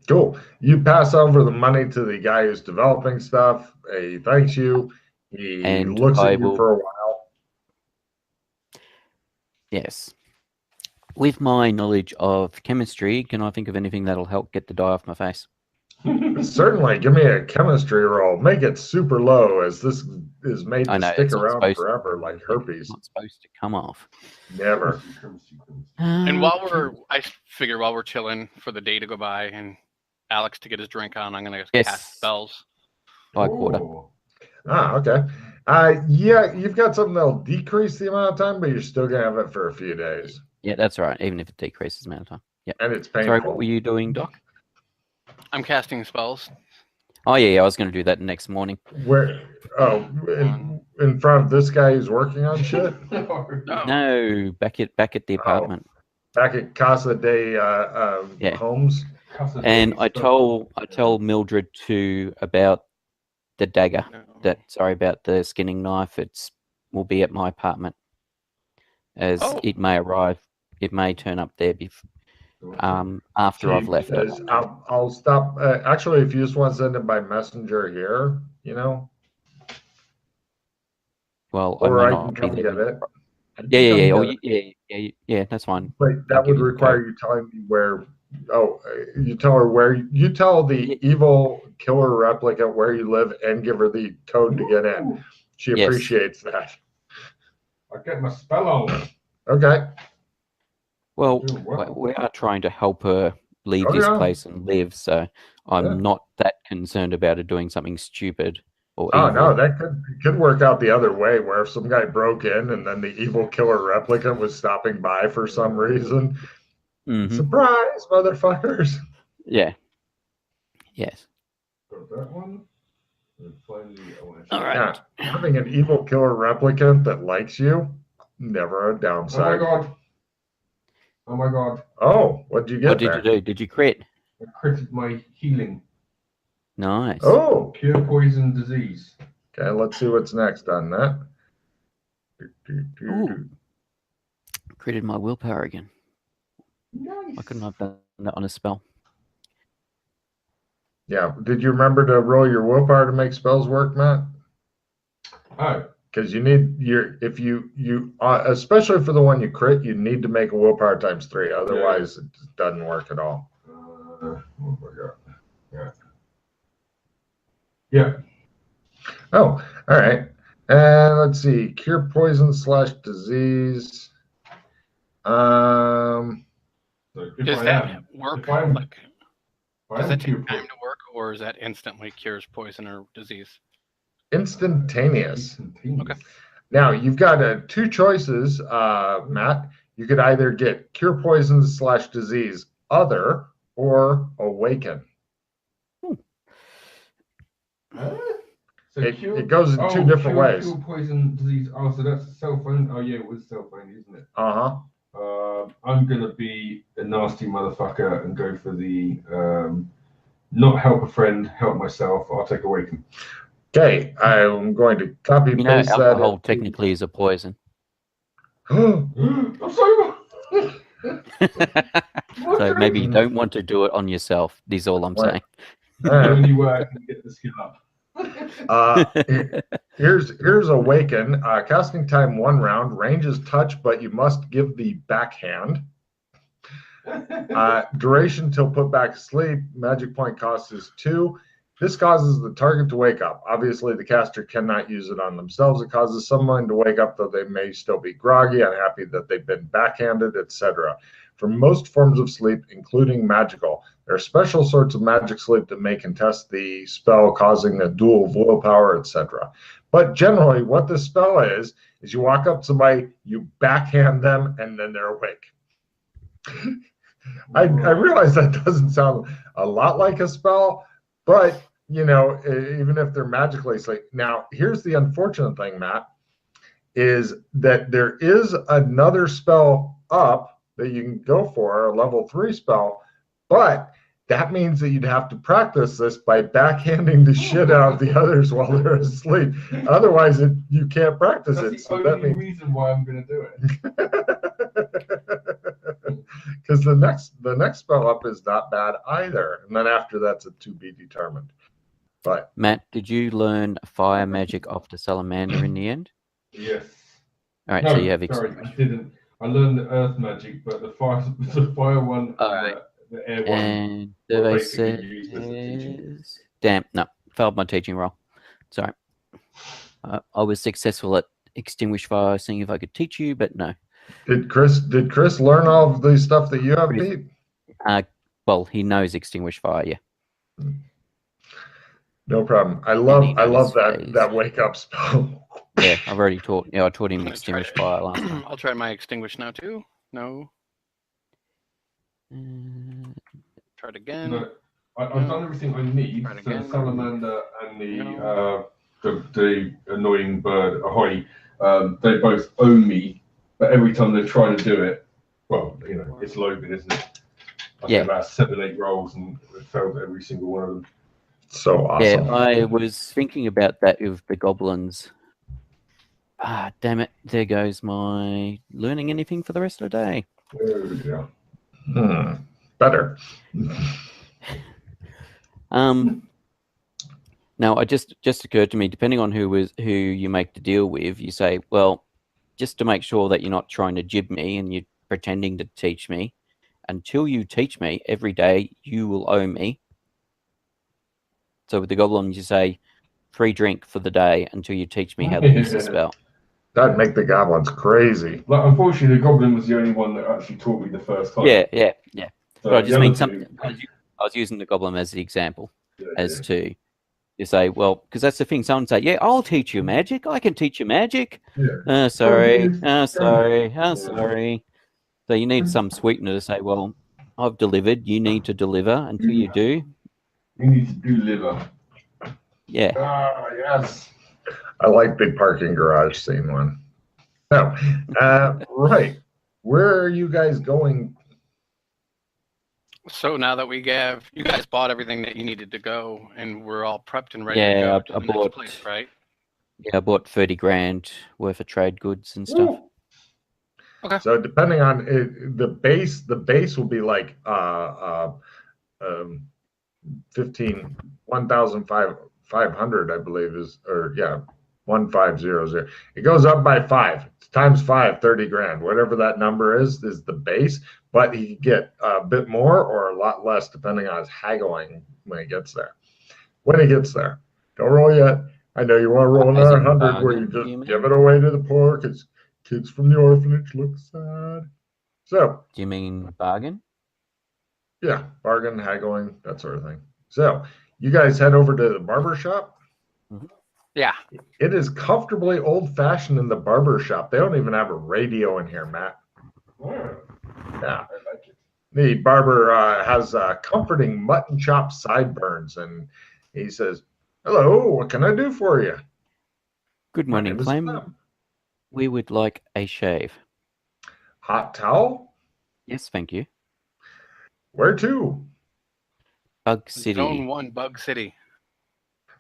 Speaker 1: Cool. You pass over the money to the guy who's developing stuff. He thanks you. He
Speaker 2: And
Speaker 1: looks
Speaker 2: I
Speaker 1: at you
Speaker 2: will-
Speaker 1: for a while.
Speaker 2: Yes. With my knowledge of chemistry, can I think of anything that'll help get the dye off my face?
Speaker 1: Certainly, give me a chemistry roll. Make it super low, as this is made
Speaker 2: I
Speaker 1: to
Speaker 2: know,
Speaker 1: stick
Speaker 2: it's not
Speaker 1: around
Speaker 2: supposed to.
Speaker 1: forever, like herpes.
Speaker 2: It's not supposed to come off.
Speaker 1: Never.
Speaker 3: And I figure while we're chilling for the day to go by and Alex to get his drink on, I'm gonna cast spells.
Speaker 2: By quarter.
Speaker 1: Okay. Yeah, you've got something that'll decrease the amount of time, but you're still gonna have it for a few days.
Speaker 2: Yeah, that's right. Even if it decreases the amount of time. Yeah.
Speaker 1: And it's painful.
Speaker 2: Sorry, what were you doing, Doc?
Speaker 3: I'm casting spells.
Speaker 2: Oh yeah, I was going to do that next morning.
Speaker 1: Where? Oh, in front of this guy who's working on shit.
Speaker 2: No, back at the apartment.
Speaker 1: Back at Casa de Homes.
Speaker 2: And I tell Mildred about the dagger. About the skinning knife. Will be at my apartment, as it may arrive. It may turn up there after I've left.
Speaker 1: I'll stop. Actually, if you just want to send it by messenger here,
Speaker 2: Well,
Speaker 1: or I can come get it.
Speaker 2: Yeah, that's fine.
Speaker 1: But that would require you telling me where. Oh, you tell her where. You tell the evil killer replicant where you live and give her the code to get in. She appreciates that.
Speaker 4: I get my spell on.
Speaker 1: Okay.
Speaker 2: Well, we are trying to help her leave this place and live, so I'm not that concerned about her doing something stupid or evil.
Speaker 1: No, that could work out the other way, where if some guy broke in and then the evil killer replicant was stopping by for some reason.
Speaker 2: Mm-hmm.
Speaker 1: Surprise, motherfuckers!
Speaker 2: Yeah. Yes.
Speaker 4: Got that one.
Speaker 2: All right.
Speaker 1: Having an evil killer replicant that likes you, never a downside.
Speaker 4: Oh my god.
Speaker 1: Oh, what did you get?
Speaker 2: What did you do? Did you crit?
Speaker 4: I critted my healing.
Speaker 2: Nice.
Speaker 1: Oh.
Speaker 4: Cure poison disease.
Speaker 1: Okay, let's see what's next on that.
Speaker 2: Ooh. Critted my willpower again.
Speaker 4: Nice.
Speaker 2: I couldn't have done that on a spell.
Speaker 1: Yeah. Did you remember to roll your willpower to make spells work, Matt?
Speaker 4: Oh.
Speaker 1: Because you need if you especially for the one you crit, you need to make a willpower times 3. Otherwise, it doesn't work at all.
Speaker 4: Oh my god. Yeah.
Speaker 1: Oh, all right. And let's see. Cure poison / disease.
Speaker 3: Does that work? Does that take time to work, or is that instantly cures poison or disease?
Speaker 1: Instantaneous.
Speaker 3: Okay.
Speaker 1: Now, you've got two choices, Matt. You could either get cure poisons / disease, other, or awaken.
Speaker 4: So
Speaker 1: it goes in two different ways.
Speaker 4: Cure, poison, disease. Oh, so that's self-owned. Oh, yeah, it was self-owned, isn't it? I'm going to be a nasty motherfucker and go for the not help a friend, help myself. I'll take awaken.
Speaker 1: Okay, I'm going to copy and paste that.
Speaker 2: Alcohol technically is a poison.
Speaker 4: I'm sober.
Speaker 2: So maybe you don't want to do it on yourself. Is all I'm saying.
Speaker 4: The only way I can get the skill up.
Speaker 1: Here's awaken. Casting time 1 round. Range is touch, but you must give the backhand. Duration till put back to sleep. Magic point cost is 2. This causes the target to wake up. Obviously, the caster cannot use it on themselves. It causes someone to wake up, though they may still be groggy, unhappy that they've been backhanded, etc. For most forms of sleep, including magical, there are special sorts of magic sleep that may contest the spell, causing a duel of willpower, etc. But generally, what this spell is you walk up to somebody, you backhand them, and then they're awake. I realize that doesn't sound a lot like a spell, but you know, even if they're magically asleep. Now, here's the unfortunate thing, Matt, is that there is another spell up that you can go for, a level 3 spell, but that means that you'd have to practice this by backhanding the shit out of the others while they're asleep. Otherwise, you can't practice it.
Speaker 4: That's the only reason why I'm going to do
Speaker 1: it. Because the next spell up is not bad either, and then after that's a to be determined. But
Speaker 2: Matt, did you learn fire magic off the salamander in the end?
Speaker 4: Yes.
Speaker 2: All right, so you have.
Speaker 4: Sorry, I didn't. I learned the earth magic, but the fire one,
Speaker 2: all right,
Speaker 4: the air one.
Speaker 2: And survey says, damn, no, failed my teaching role. Sorry, I was successful at extinguish fire, seeing if I could teach you, but no.
Speaker 1: Did Chris learn all of the stuff that you have, Pete?
Speaker 2: Well, he knows extinguish fire, yeah.
Speaker 1: No problem. I love that wake up spell.
Speaker 2: Yeah, I've already taught. Yeah, I taught him extinguish fire last time.
Speaker 3: I'll try my extinguish now too. No. Try it again.
Speaker 4: No, I've done everything I need. So the salamander and the annoying bird, ahoy, they both owe me. But every time they try to do it, well, you know, it's Logan, isn't it? I did about 7-8 rolls and failed every single one of them.
Speaker 1: So awesome.
Speaker 2: Yeah, I was thinking about that with the goblins. Ah, damn it. There goes my learning anything for the rest of the day.
Speaker 1: Oh, yeah. Better.
Speaker 2: Now, it just occurred to me, depending on who you make the deal with, you say, well, just to make sure that you're not trying to jib me and you're pretending to teach me, until you teach me every day, you will owe me. So with the goblins, you say, free drink for the day until you teach me how to use the spell.
Speaker 1: That'd make the goblins crazy.
Speaker 4: Like, unfortunately, the goblin was the only one that actually taught me the first time.
Speaker 2: Yeah.
Speaker 4: So
Speaker 2: but I just mean something. I was using the goblin as the example, to you say, well, because that's the thing. Someone say, yeah, I'll teach you magic. I can teach you magic.
Speaker 1: Yeah.
Speaker 2: Sorry. So you need some sweetener to say, well, I've delivered. You need to deliver. Until you do,
Speaker 4: you need to deliver.
Speaker 2: Yeah.
Speaker 1: Ah, yes. I like big parking garage scene one. No, right. Where are you guys going?
Speaker 3: So now that you guys bought everything that you needed to go, and we're all prepped and ready
Speaker 2: Yeah,
Speaker 3: to go to the next place, right?
Speaker 2: Yeah, I bought 30 grand worth of trade goods and stuff.
Speaker 3: Ooh. Okay.
Speaker 1: So depending on it, the base will be like 1,500, I believe is, or yeah, 1,500. It goes up by 5 times 5, 30 grand. Whatever that number is the base. But he can get a bit more or a lot less depending on his haggling when he gets there. When he gets there, don't roll yet. I know you want to roll another 100 where you just give it away to the poor because kids from the orphanage look sad. So.
Speaker 2: Do you mean bargain?
Speaker 1: Yeah, bargain, haggling, that sort of thing. So you guys head over to the barber shop.
Speaker 2: Mm-hmm.
Speaker 3: Yeah.
Speaker 1: It is comfortably old-fashioned in the barber shop. They don't even have a radio in here, Matt.
Speaker 4: Oh,
Speaker 1: Yeah.
Speaker 4: I like it.
Speaker 1: The barber has comforting mutton chop sideburns, and he says, "Hello, what can I do for you?"
Speaker 2: Good
Speaker 1: My
Speaker 2: morning,
Speaker 1: name is
Speaker 2: Clem.
Speaker 1: Clem.
Speaker 2: We would like a shave.
Speaker 1: Hot towel?
Speaker 2: Yes, thank you.
Speaker 1: Where to?
Speaker 2: Bug City.
Speaker 3: Zone 1, Bug City.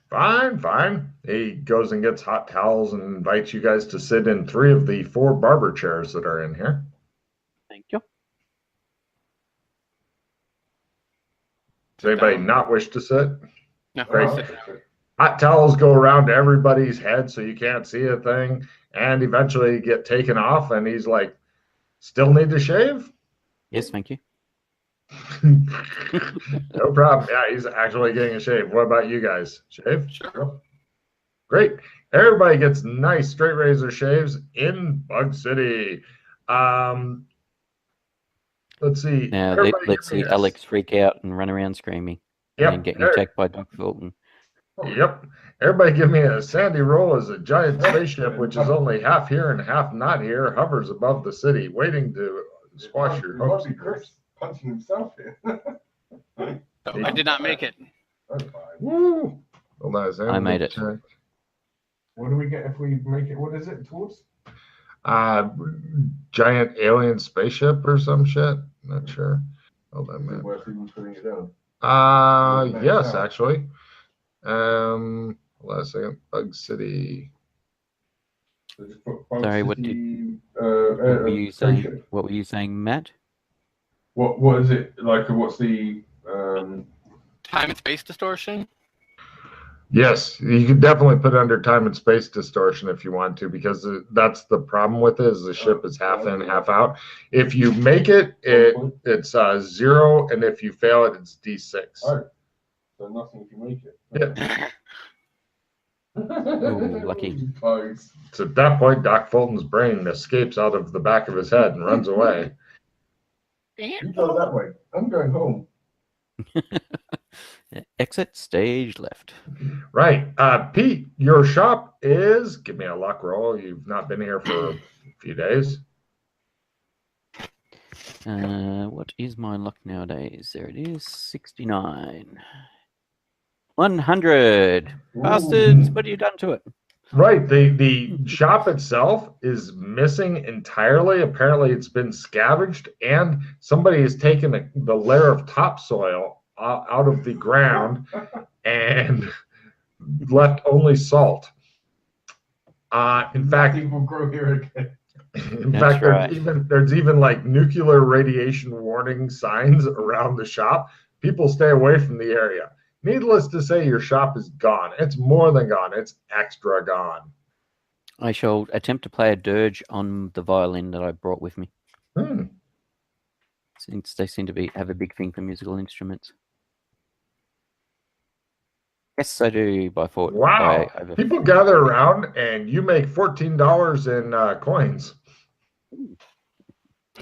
Speaker 1: Fine, fine. He goes and gets hot towels and invites you guys to sit in 3 of the 4 barber chairs that are in here.
Speaker 2: Thank you.
Speaker 1: Does anybody
Speaker 3: down.
Speaker 1: not wish to sit?
Speaker 3: No,
Speaker 1: Great.
Speaker 3: sit down.
Speaker 1: Hot towels go around to everybody's head so you can't see a thing, and eventually get taken off, and he's like, "Still need to shave?"
Speaker 2: Yes, thank you.
Speaker 1: No problem. Yeah, he's actually getting a shave. What about you guys? Shave?
Speaker 3: Sure.
Speaker 1: Great. Everybody gets nice straight razor shaves in Bug City. Let's see.
Speaker 2: Now
Speaker 1: Everybody
Speaker 2: let's
Speaker 1: give me
Speaker 2: see
Speaker 1: a-
Speaker 2: Alex freak out and run around screaming.
Speaker 1: Yep.
Speaker 2: And then getting attacked by Doc Fulton.
Speaker 1: Yep. Everybody give me a sandy roll as a giant spaceship, which is only half here and half not here, hovers above the city, waiting to squash your hopes.
Speaker 4: It might be Chris punching himself here.
Speaker 3: So I did not make it.
Speaker 4: That's fine.
Speaker 1: Woo! Hold on a second.
Speaker 2: I made it.
Speaker 1: Check.
Speaker 4: What do we get if we make it? What is it towards?
Speaker 1: Giant alien spaceship or some shit. Not sure. Hold on a
Speaker 4: Is it
Speaker 1: minute.
Speaker 4: worth even putting it down?
Speaker 1: Yes, actually. Hold on a second. Bug City.
Speaker 4: So just put Bug
Speaker 2: Sorry, what
Speaker 4: City,
Speaker 2: What were you saying?
Speaker 4: spaceship.
Speaker 2: What were you saying, Matt?
Speaker 4: What is it like? What's the
Speaker 3: Time and space distortion?
Speaker 1: Yes, you can definitely put it under time and space distortion if you want to, because that's the problem with it, is the ship is half in, half out. If you make it, it's 0, and if you fail it, it's D6.
Speaker 4: Oh, so nothing if you make it.
Speaker 1: Yeah.
Speaker 2: Ooh, lucky.
Speaker 4: Close.
Speaker 1: So at that point, Doc Fulton's brain escapes out of the back of his head and runs away.
Speaker 4: You go that way. I'm going home.
Speaker 2: Exit stage left.
Speaker 1: Right. Pete, your shop is, give me a luck roll. You've not been here for a few days.
Speaker 2: What is my luck nowadays? There it is. 69. 100. Bastards, what have you done to it?
Speaker 1: Right. The shop itself is missing entirely. Apparently, it's been scavenged, and somebody has taken the layer of topsoil out of the ground and left only salt. In fact,
Speaker 4: Nothing will grow here again.
Speaker 1: in
Speaker 2: That's
Speaker 1: fact,
Speaker 2: right.
Speaker 1: there's even like nuclear radiation warning signs around the shop. People stay away from the area. Needless to say, your shop is gone. It's more than gone. It's extra gone.
Speaker 2: I shall attempt to play a dirge on the violin that I brought with me, since they seem to have a big thing for musical instruments. Yes, I do. By thought.
Speaker 1: Wow. People gather around and you make $14 in coins.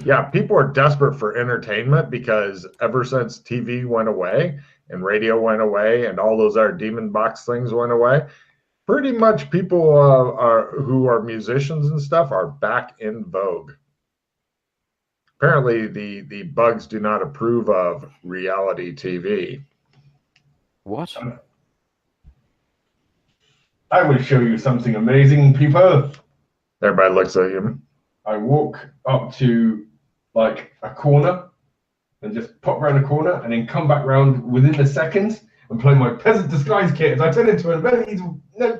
Speaker 1: Yeah, people are desperate for entertainment because ever since TV went away and radio went away and all those other demon box things went away, pretty much people who are musicians and stuff are back in vogue. Apparently, the bugs do not approve of reality TV.
Speaker 2: What?
Speaker 4: I will show you something amazing, people.
Speaker 1: Everybody looks at you.
Speaker 4: I walk up to like a corner and just pop around the corner and then come back round within a second and play my peasant disguise kit as I turn into a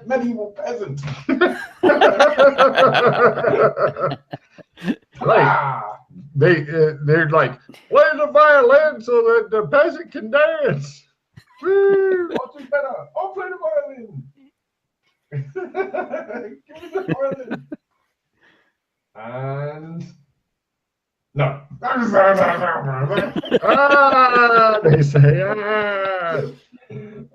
Speaker 4: medieval peasant.
Speaker 1: Right. They're like, play the violin so that the peasant can dance. Woo!
Speaker 4: I'll do better. I'll play the violin. Give me the violin. And no.
Speaker 1: They say, ah.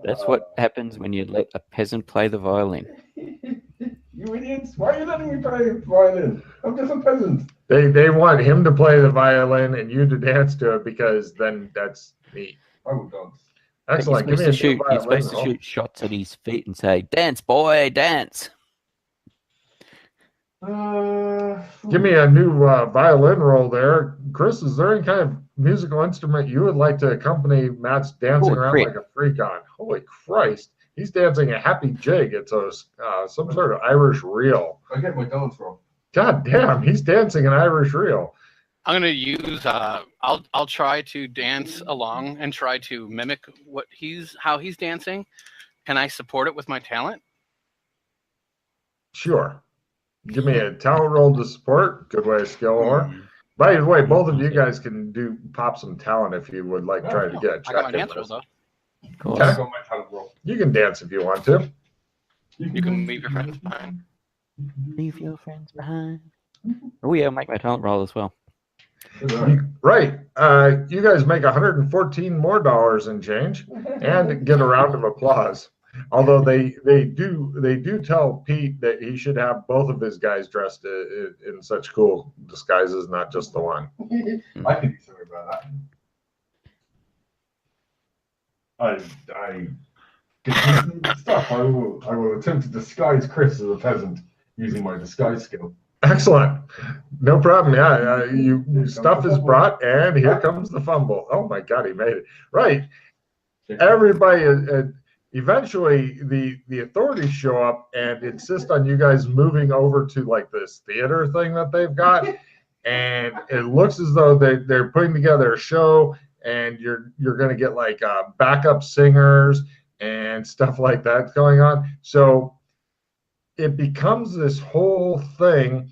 Speaker 2: That's what happens when you let a peasant play the violin.
Speaker 4: You idiots! Why are you letting me play the violin? I'm just a peasant.
Speaker 1: They want him to play the violin and you to dance to it because then that's neat.
Speaker 4: I will dance.
Speaker 1: Excellent. Give me a new
Speaker 2: You're
Speaker 1: violin
Speaker 2: supposed to
Speaker 1: roll.
Speaker 2: shoot shots at his feet and say, "Dance, boy, dance."
Speaker 1: Give me a new violin roll there. Chris, is there any kind of musical instrument you would like to accompany Matt's dancing
Speaker 2: Oh,
Speaker 1: around
Speaker 2: crit.
Speaker 1: like a freak on? Holy Christ. He's dancing a happy jig. It's a some sort of Irish reel.
Speaker 4: I get my dance wrong.
Speaker 1: God damn, he's dancing an Irish reel.
Speaker 3: I'm gonna use. I'll try to dance along and try to mimic how he's dancing. Can I support it with my talent?
Speaker 1: Sure. Give me a talent roll to support. Good way of skill or. By the way, both of you guys can pop some talent if you would like try to get a
Speaker 3: I
Speaker 1: check
Speaker 3: got my
Speaker 1: in
Speaker 3: dance roll
Speaker 1: this.
Speaker 3: though.
Speaker 2: Cool.
Speaker 4: I got my talent roll.
Speaker 1: You can dance if you want to.
Speaker 3: You can leave your friends behind.
Speaker 2: Leave your friends behind. Oh yeah, I'll make my talent roll as well.
Speaker 1: Right. You guys make $114 more and change and get a round of applause. Although they do tell Pete that he should have both of his guys dressed in such cool disguises, not just the one.
Speaker 4: I can do something about that. I get stuff. I will attempt to disguise Chris as a peasant using my disguise skill.
Speaker 1: Excellent. No problem. Yeah, stuff is brought, and here comes the fumble. Oh my God, he made it. Right. Everybody, eventually, the authorities show up and insist on you guys moving over to like this theater thing that they've got, and it looks as though they're putting together a show, and you're going to get like backup singers and stuff like that going on. So it becomes this whole thing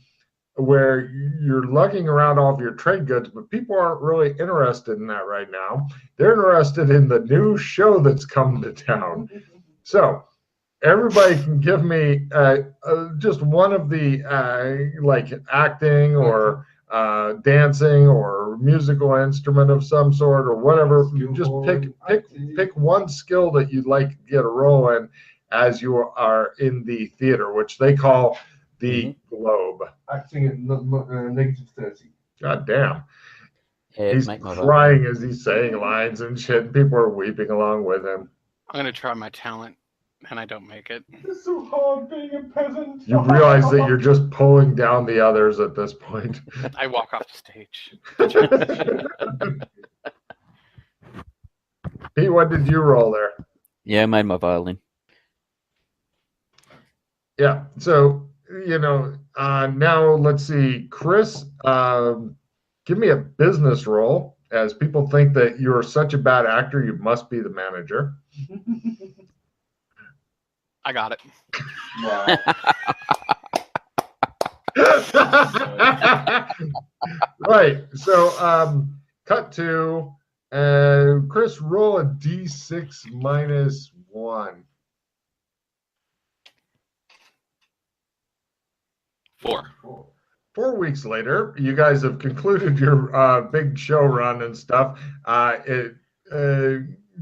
Speaker 1: where you're lugging around all of your trade goods, but people aren't really interested in that right now. They're interested in the new show that's coming to town. So everybody can give me just one of the like acting or dancing or musical instrument of some sort or whatever. Just pick one skill that you'd like to get a role in as you are in the theater, which they call the Globe.
Speaker 4: Acting at negative 30.
Speaker 1: God damn.
Speaker 2: Yeah,
Speaker 1: He's crying as he's saying lines and shit. People are weeping along with him.
Speaker 3: I'm gonna try my talent, and I don't make it.
Speaker 4: It's so hard being a peasant.
Speaker 1: You realize that you're just pulling down the others at this point.
Speaker 3: I walk off the stage.
Speaker 1: Pete, what did you roll there?
Speaker 2: Yeah, I made my violin.
Speaker 1: Yeah, so, now let's see. Chris, give me a business roll, as people think that you're such a bad actor, you must be the manager.
Speaker 3: I got it.
Speaker 4: Wow.
Speaker 1: Right, so cut to Chris, roll a d6 minus 1.
Speaker 3: 4.
Speaker 1: 4 weeks later, you guys have concluded your big show run and stuff.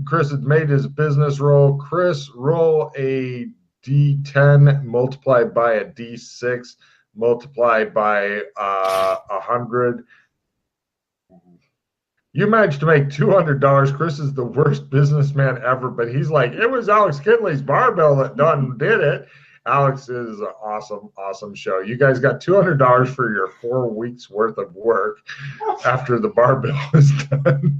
Speaker 1: Chris had made his business roll. Chris, roll a d10 multiplied by a d6 multiplied by 100. You managed to make $200. Chris is the worst businessman ever, but he's like, it was Alex Kinley's barbell that did it. Alex is an awesome show. You guys got $200 for your 4 weeks worth of work after the barbell is done.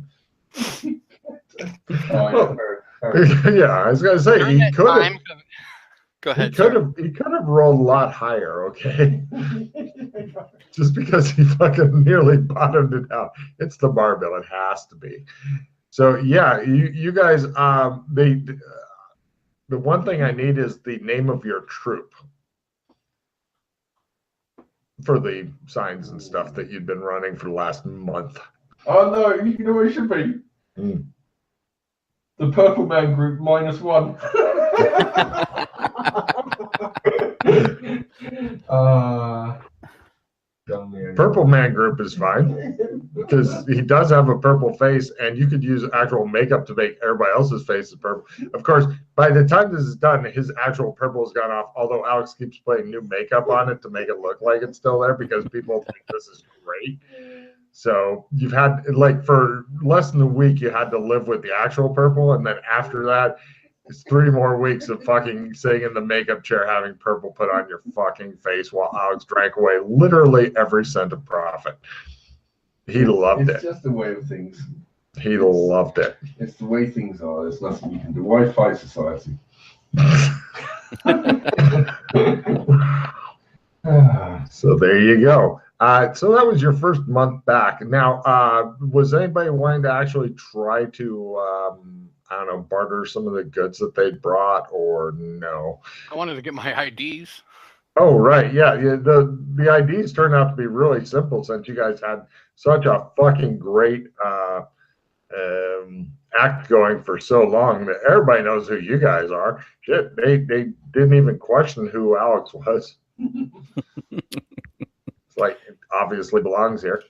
Speaker 1: Yeah, I was gonna say he could have.
Speaker 3: Go ahead.
Speaker 1: He could have rolled a lot higher, okay? Just because he fucking nearly bottomed it out. It's the barbell. It has to be. So yeah, you guys. The one thing I need is the name of your troupe for the signs and stuff that you've been running for the last month.
Speaker 4: Oh no, you know what it should be? The Purple Man Group -1.
Speaker 1: Purple Man Group is fine because he does have a purple face, and you could use actual makeup to make everybody else's faces purple. Of course, by the time this is done, his actual purple has gone off, although Alex keeps putting new makeup on it to make it look like it's still there because people think this is great. So you've had, like, for less than a week, you had to live with the actual purple, and then after that, it's 3 more weeks of fucking sitting in the makeup chair having purple put on your fucking face while Alex drank away literally every cent of profit. He loved it.
Speaker 4: It's just the way of things.
Speaker 1: He loved it.
Speaker 4: It's the way things are. There's nothing you can do. Why fight society?
Speaker 1: So there you go. So that was your first month back. Now, was anybody wanting to actually try to, I don't know, barter some of the goods that they brought, or no?
Speaker 3: I wanted to get my IDs.
Speaker 1: Oh, right. Yeah. The IDs turned out to be really simple since you guys had such a fucking great act going for so long that everybody knows who you guys are. Shit, they didn't even question who Alex was. It's like, it obviously belongs here.